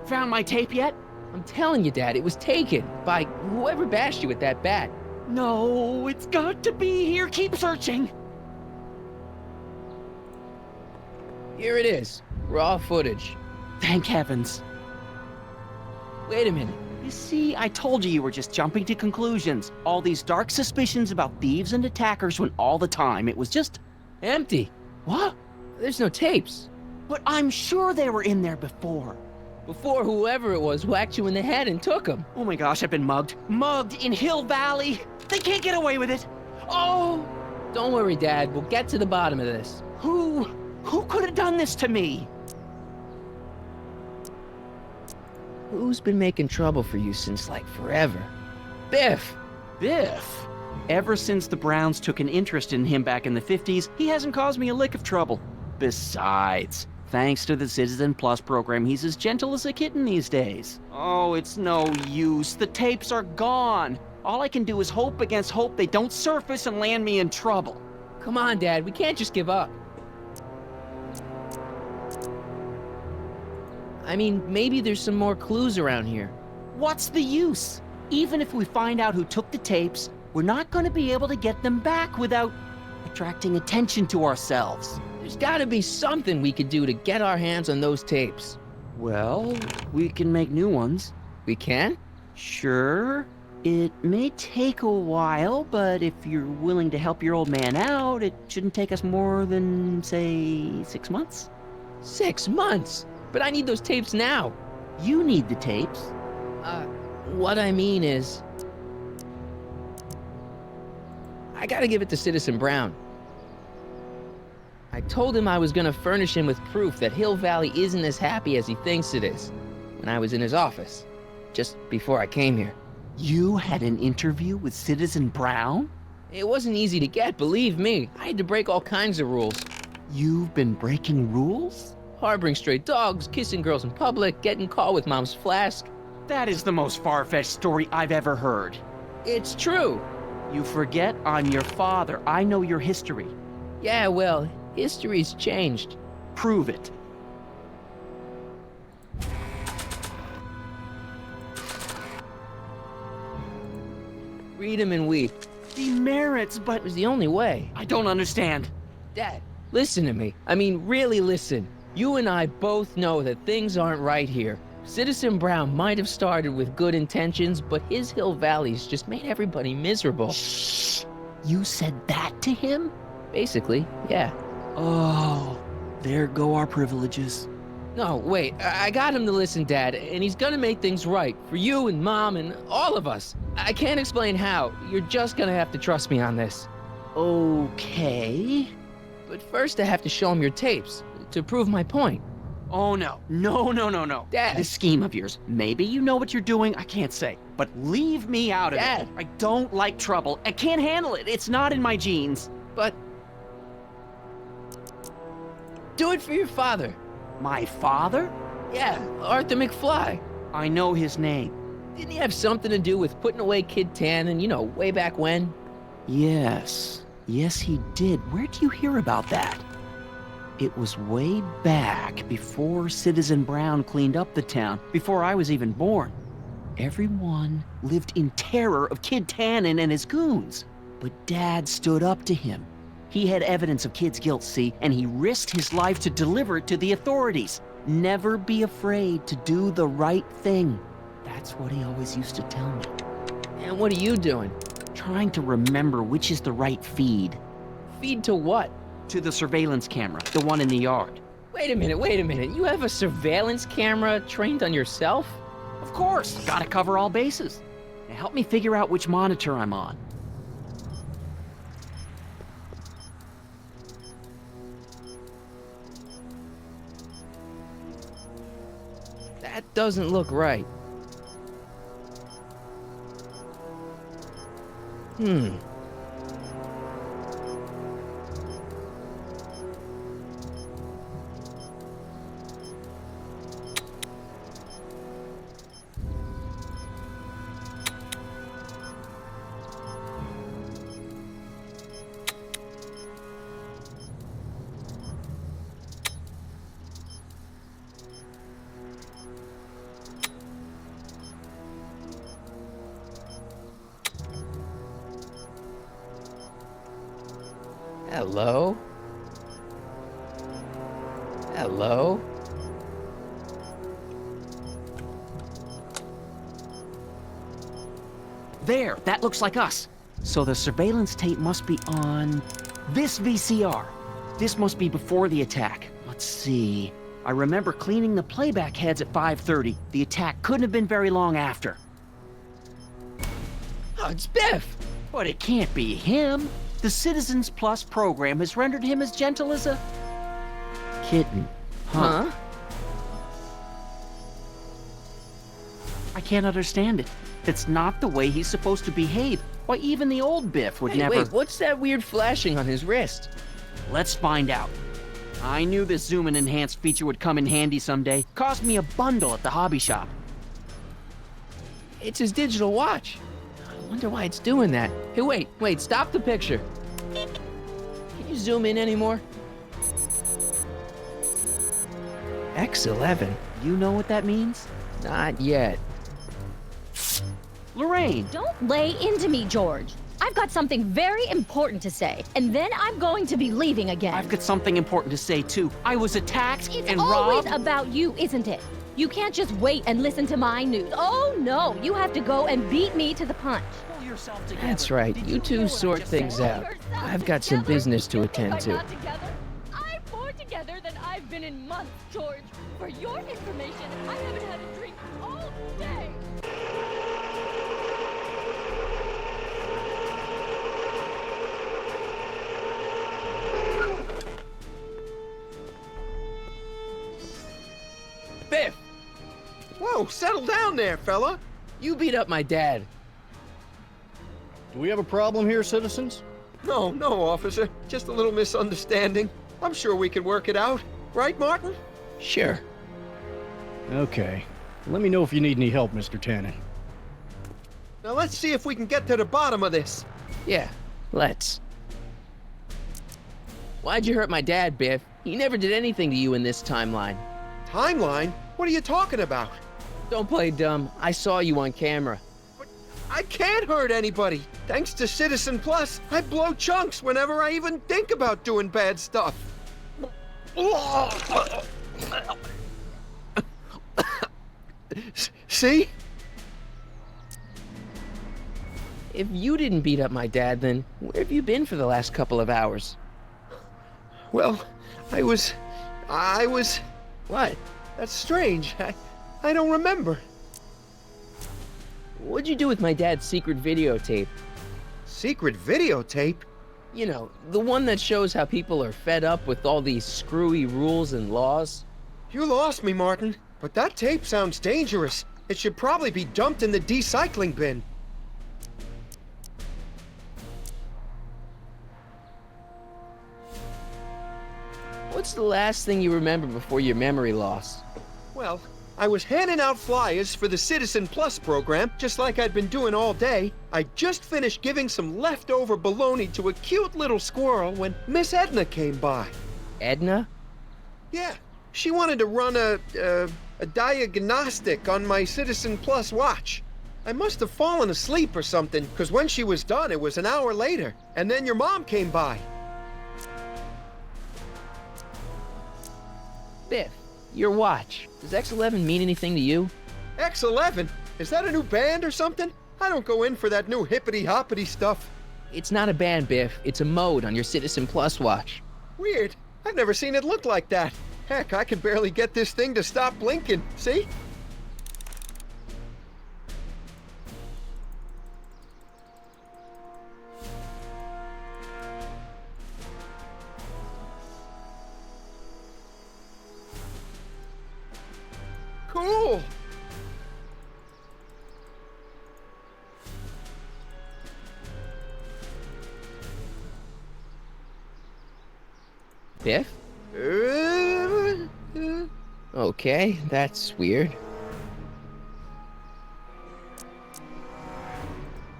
Found my tape yet? I'm telling you, Dad, it was taken by whoever bashed you with that bat. No, it's got to be here. Keep searching. Here it is. Raw footage. Thank heavens. Wait a minute. You see, I told you were just jumping to conclusions. All these dark suspicions about thieves and attackers when all the time it was just empty. What? There's no tapes. But I'm sure they were in there before. Before whoever it was whacked you in the head and took them. Oh my gosh, I've been mugged. Mugged in Hill Valley. They can't get away with it. Oh! Don't worry, Dad. We'll get to the bottom of this. Who could have done this to me? Who's been making trouble for you since, like, forever? Biff! Biff? Ever since the Browns took an interest in him back in the 50s, he hasn't caused me a lick of trouble. Besides, thanks to the Citizen Plus program, he's as gentle as a kitten these days. Oh, it's no use. The tapes are gone. All I can do is hope against hope they don't surface and land me in trouble. Come on, Dad. We can't just give up. I mean, maybe there's some more clues around here. What's the use? Even if we find out who took the tapes, we're not going to be able to get them back without attracting attention to ourselves. There's gotta be something we could do to get our hands on those tapes. Well, we can make new ones. We can? Sure. It may take a while, but if you're willing to help your old man out, it shouldn't take us more than, say, 6 months. 6 months? But I need those tapes now. You need the tapes. What I mean is, I gotta give it to Citizen Brown. I told him I was gonna furnish him with proof that Hill Valley isn't as happy as he thinks it is when I was in his office, just before I came here. You had an interview with Citizen Brown? It wasn't easy to get, believe me. I had to break all kinds of rules. You've been breaking rules? Harboring stray dogs, kissing girls in public, getting caught with Mom's flask. That is the most far-fetched story I've ever heard. It's true. You forget I'm your father. I know your history. Yeah, well, history's changed. Prove it. Read 'em and weep. Demerits, but it was the only way. I don't understand. Dad, listen to me. I mean, really listen. You and I both know that things aren't right here. Citizen Brown might have started with good intentions, but his Hill Valley's just made everybody miserable. Shh! You said that to him? Basically, yeah. Oh, there go our privileges. No, wait, I got him to listen, Dad, and he's gonna make things right for you and Mom and all of us. I can't explain how. You're just gonna have to trust me on this. Okay. But first I have to show him your tapes to prove my point. Oh, no. No. Dad. This scheme of yours, maybe you know what you're doing, I can't say. But leave me out of Dad. it. I don't like trouble. I can't handle it. It's not in my genes. But do it for your father. My father? Yeah, Arthur McFly. I know his name. Didn't he have something to do with putting away Kid Tannen, you know, way back when? Yes. Yes, he did. Where'd you hear about that? It was way back before Citizen Brown cleaned up the town, before I was even born. Everyone lived in terror of Kid Tannen and his goons. But Dad stood up to him. He had evidence of Kid's guilt, see, and he risked his life to deliver it to the authorities. Never be afraid to do the right thing. That's what he always used to tell me. And what are you doing? Trying to remember which is the right feed. Feed to what? To the surveillance camera, the one in the yard. Wait a minute. You have a surveillance camera trained on yourself? Of course. Gotta cover all bases. Now help me figure out which monitor I'm on. That doesn't look right. Hello? Hello? There, that looks like us. So the surveillance tape must be on this VCR. This must be before the attack. Let's see. I remember cleaning the playback heads at 5:30. The attack couldn't have been very long after. Oh, it's Biff! But it can't be him. The Citizens Plus program has rendered him as gentle as a kitten. Huh? I can't understand it. It's not the way he's supposed to behave. Why, even the old Biff would never... Wait, what's that weird flashing on his wrist? Let's find out. I knew this zoom and enhanced feature would come in handy someday. Cost me a bundle at the hobby shop. It's his digital watch. I wonder why it's doing that. Hey, wait, stop the picture. Can you zoom in anymore? X11. You know what that means? Not yet. Lorraine! Don't lay into me, George. I've got something very important to say, and then I'm going to be leaving again. I've got something important to say, too. I was attacked It's and always robbed. about you, isn't it? You can't just wait and listen to my news. Oh, no, you have to go and beat me to the punch. Pull yourself together. That's right. You two sort things out. I've got some business to attend to. I'm more together than I've been in months, George. For your information, I haven't had a drink all day. Biff! Whoa, settle down there, fella. You beat up my dad. Do we have a problem here, citizens? No, officer. Just a little misunderstanding. I'm sure we can work it out. Right, Martin? Sure. Okay. Let me know if you need any help, Mr. Tannen. Now let's see if we can get to the bottom of this. Yeah, let's. Why'd you hurt my dad, Biff? He never did anything to you in this timeline. Timeline? What are you talking about? Don't play dumb. I saw you on camera. I can't hurt anybody. Thanks to Citizen Plus, I blow chunks whenever I even think about doing bad stuff. See? If you didn't beat up my dad, then where have you been for the last couple of hours? Well, I was... What? That's strange. I don't remember. What'd you do with my dad's secret videotape? Secret videotape? You know, the one that shows how people are fed up with all these screwy rules and laws. You lost me, Martin. But that tape sounds dangerous. It should probably be dumped in the recycling bin. What's the last thing you remember before your memory loss? Well, I was handing out flyers for the Citizen Plus program, just like I'd been doing all day. I just finished giving some leftover bologna to a cute little squirrel when Miss Edna came by. Edna? Yeah, she wanted to run a diagnostic on my Citizen Plus watch. I must have fallen asleep or something, because when she was done, it was an hour later. And then your mom came by. Biff, your watch. Does X11 mean anything to you? X11? Is that a new band or something? I don't go in for that new hippity-hoppity stuff. It's not a band, Biff. It's a mode on your Citizen Plus watch. Weird. I've never seen it look like that. Heck, I can barely get this thing to stop blinking. See? Cool! Biff? Okay, that's weird.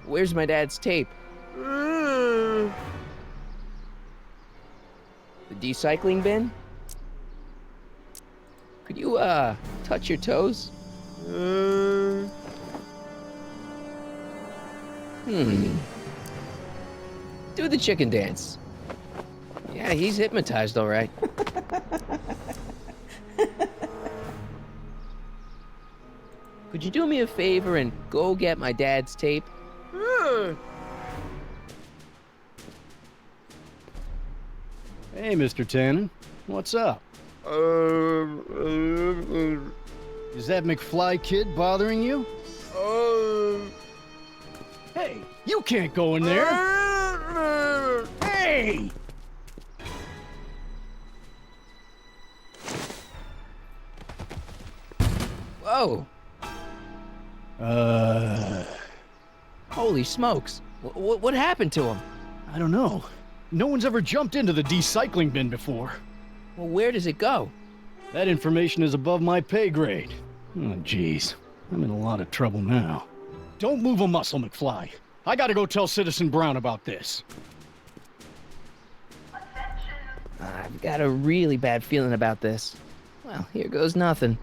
Where's my dad's tape? The decycling bin? Could you, touch your toes? Do the chicken dance. Yeah, he's hypnotized, all right. Could you do me a favor and go get my dad's tape? Hey, Mr. Tannen. What's up? Is that McFly kid bothering you? Hey, you can't go in there! Hey! Whoa! Holy smokes. What happened to him? I don't know. No one's ever jumped into the decycling bin before. Well, where does it go? That information is above my pay grade. Oh, jeez. I'm in a lot of trouble now. Don't move a muscle, McFly. I gotta go tell Citizen Brown about this. I've got a really bad feeling about this. Well, here goes nothing.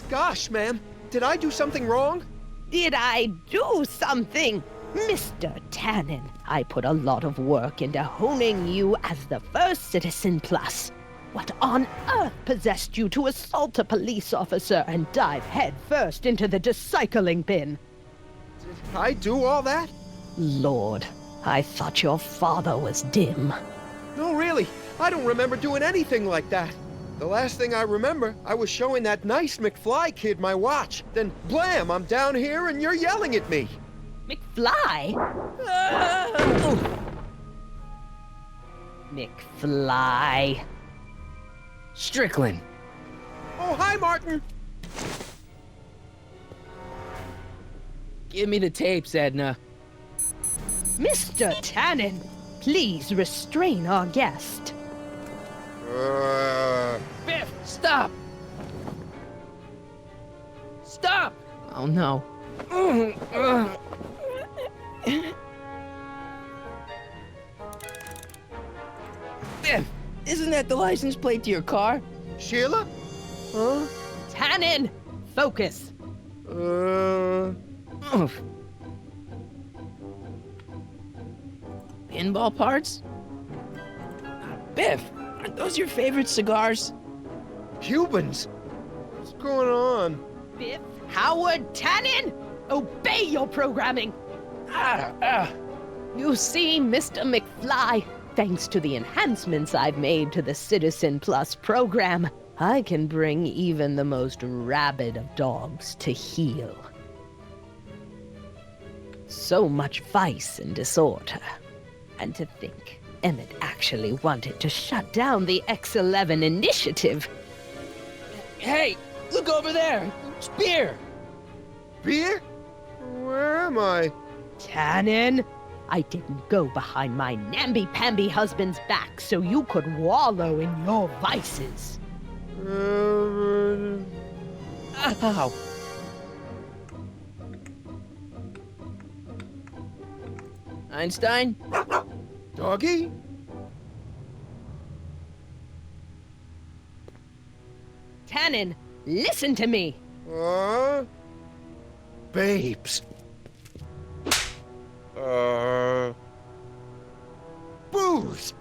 Gosh, ma'am, did I do something wrong? Did I do something? Mr. Tannen, I put a lot of work into honing you as the first Citizen Plus. What on earth possessed you to assault a police officer and dive headfirst into the decycling bin? Did I do all that? Lord, I thought your father was dim. No, really, I don't remember doing anything like that. The last thing I remember, I was showing that nice McFly kid my watch. Then, blam, I'm down here and you're yelling at me. McFly? McFly. Strickland. Oh, hi, Martin. Give me the tapes, Edna. Mr. Tannen, please restrain our guest. Biff, stop! Stop! Oh no. Biff, isn't that the license plate to your car? Sheila? Huh? Tannen, focus. Pinball parts? Biff, aren't those your favorite cigars? Cubans? What's going on? Biff Howard Tannen, obey your programming. You see, Mr. McFly, thanks to the enhancements I've made to the Citizen Plus program, I can bring even the most rabid of dogs to heel. So much vice and disorder. And to think Emmett actually wanted to shut down the X11 initiative. Hey, look over there! It's beer! Beer? Where am I? Tannen, I didn't go behind my namby-pamby husband's back so you could wallow in your vices. Ow! Einstein? Doggy? Tannen, listen to me. Babes. Booze.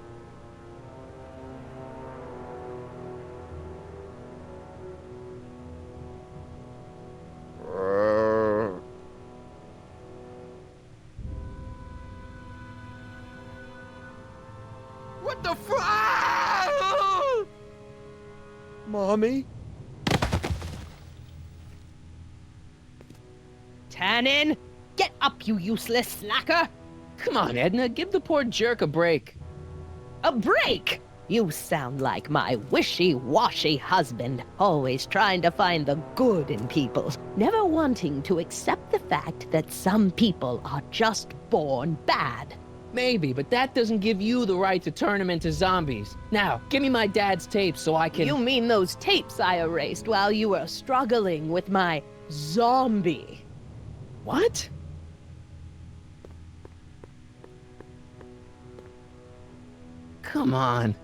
What the Mommy? Tannen, get up, you useless slacker. Come on, Edna, give the poor jerk a break. A break? You sound like my wishy-washy husband, always trying to find the good in people, never wanting to accept the fact that some people are just born bad. Maybe, but that doesn't give you the right to turn them into zombies. Now, give me my dad's tapes so I can... You mean those tapes I erased while you were struggling with my zombie? What? Come on.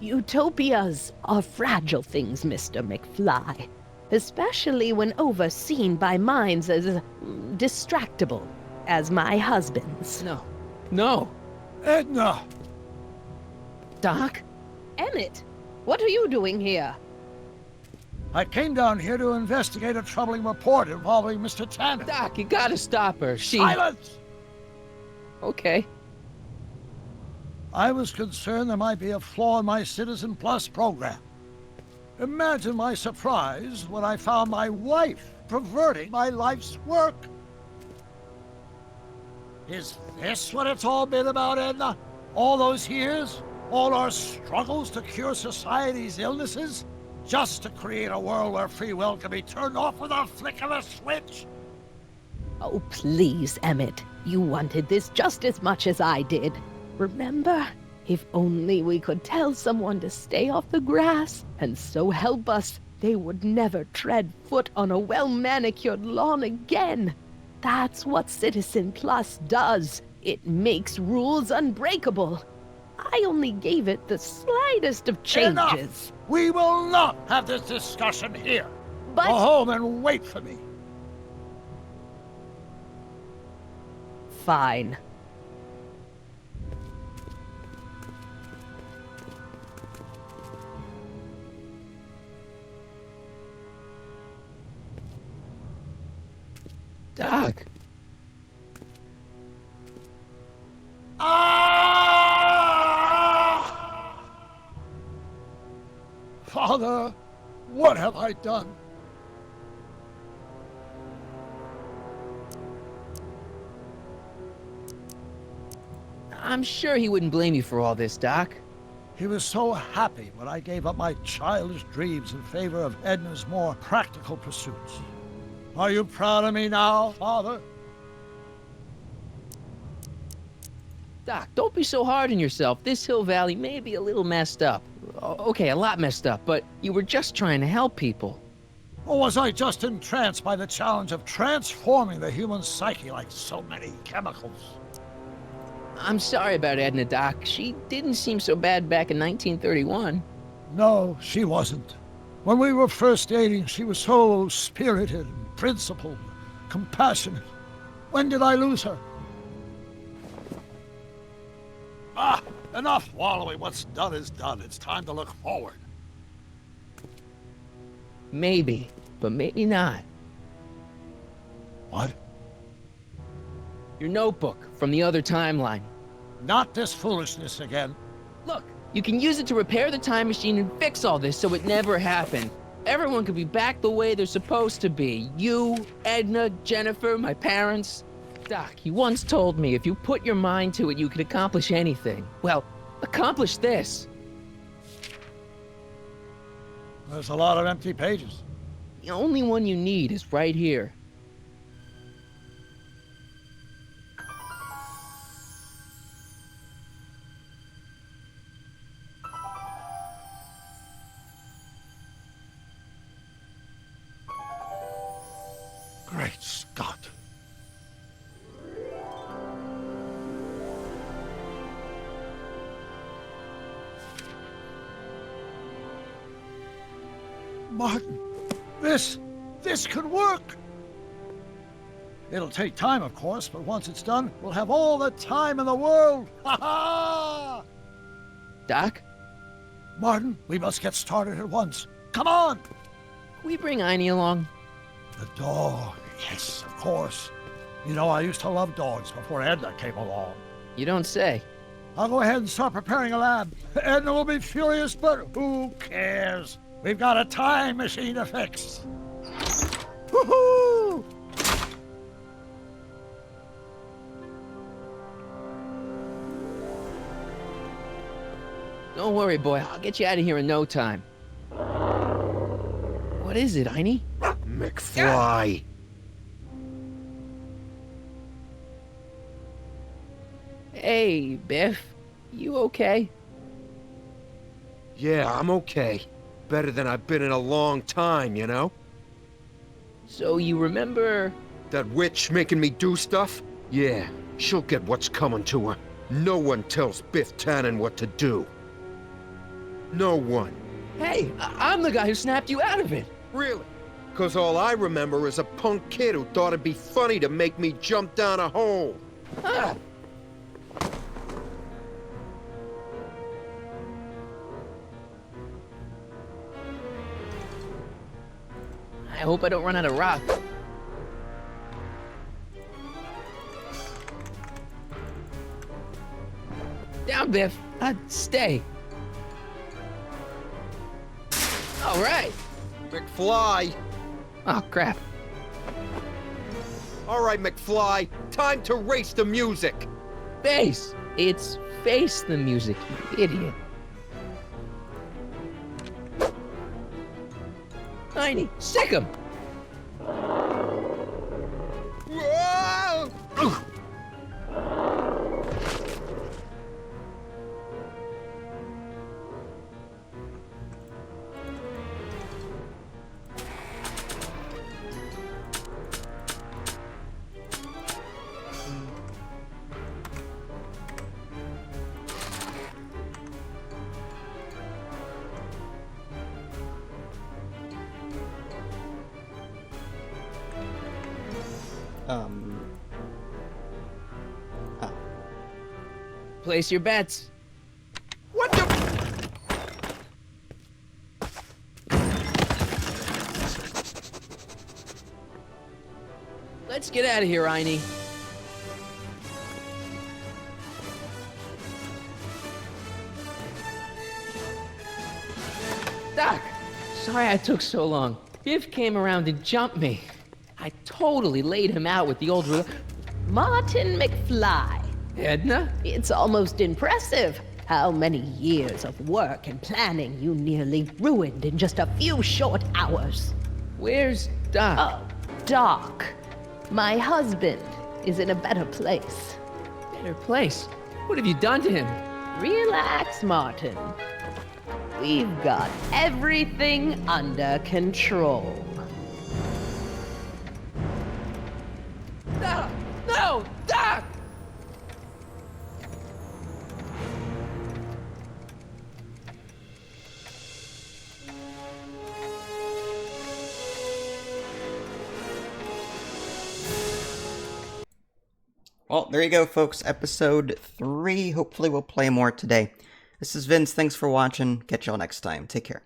Utopias are fragile things, Mr. McFly. Especially when overseen by minds as distractible as my husband's. No. No. Edna! Doc? Emmett, what are you doing here? I came down here to investigate a troubling report involving Mr. Tanner. Doc, you gotta stop her. Silence! Okay. I was concerned there might be a flaw in my Citizen Plus program. Imagine my surprise when I found my wife perverting my life's work. Is this what it's all been about, Edna? All those years? All our struggles to cure society's illnesses? Just to create a world where free will can be turned off with a flick of a switch? Oh, please, Emmett. You wanted this just as much as I did. Remember? If only we could tell someone to stay off the grass, and so help us, they would never tread foot on a well-manicured lawn again. That's what Citizen Plus does. It makes rules unbreakable. I only gave it the slightest of changes. Enough! We will not have this discussion here. But... Go home and wait for me. Fine. Doc. Father, what have I done? I'm sure he wouldn't blame you for all this, Doc. He was so happy when I gave up my childish dreams in favor of Edna's more practical pursuits. Are you proud of me now, Father? Doc, don't be so hard on yourself. This Hill Valley may be a little messed up. Okay, a lot messed up, but you were just trying to help people. Or was I just entranced by the challenge of transforming the human psyche like so many chemicals? I'm sorry about Edna, Doc. She didn't seem so bad back in 1931. No, she wasn't. When we were first dating, she was so spirited and principled, compassionate. When did I lose her? Enough wallowing. What's done is done. It's time to look forward. Maybe, but maybe not. What? Your notebook from the other timeline. Not this foolishness again. Look, you can use it to repair the time machine and fix all this so it never happened. Everyone could be back the way they're supposed to be. You, Edna, Jennifer, my parents. Doc, you once told me if you put your mind to it, you could accomplish anything. Well, accomplish this. There's a lot of empty pages. The only one you need is right here. Great Scott. Martin, this could work. It'll take time, of course, but once it's done, we'll have all the time in the world. Ha ha! Doc? Martin, we must get started at once. Come on! Can we bring Einie along? The dog, yes, of course. You know, I used to love dogs before Edna came along. You don't say. I'll go ahead and start preparing a lab. Edna will be furious, but who cares? We've got a time machine to fix. Woohoo! Don't worry, boy. I'll get you out of here in no time. What is it, Einie? McFly! Hey, Biff. You okay? Yeah, I'm okay. Better than I've been in a long time, you know? So you remember... That witch making me do stuff? Yeah, she'll get what's coming to her. No one tells Biff Tannen what to do. No one. Hey, I'm the guy who snapped you out of it. Really? 'Cause all I remember is a punk kid who thought it'd be funny to make me jump down a hole. Ah. I hope I don't run out of rock. Down, Biff. Stay. All right. McFly! Oh, crap. All right, McFly. Time to race the music. Face. It's face the music, you idiot. Einie, sick him. Whoa! Oh. Place your bets. What the? Let's get out of here, Einie. Doc! Sorry I took so long. Biff came around and jumped me. I totally laid him out with the old... Martin McFly. Edna? It's almost impressive how many years of work and planning you nearly ruined in just a few short hours. Where's Doc? Oh, Doc. My husband is in a better place. Better place? What have you done to him? Relax, Martin. We've got everything under control. No! No! Doc! Well, there you go, folks. Episode 3. Hopefully we'll play more today. This is Vince. Thanks for watching. Catch y'all next time. Take care.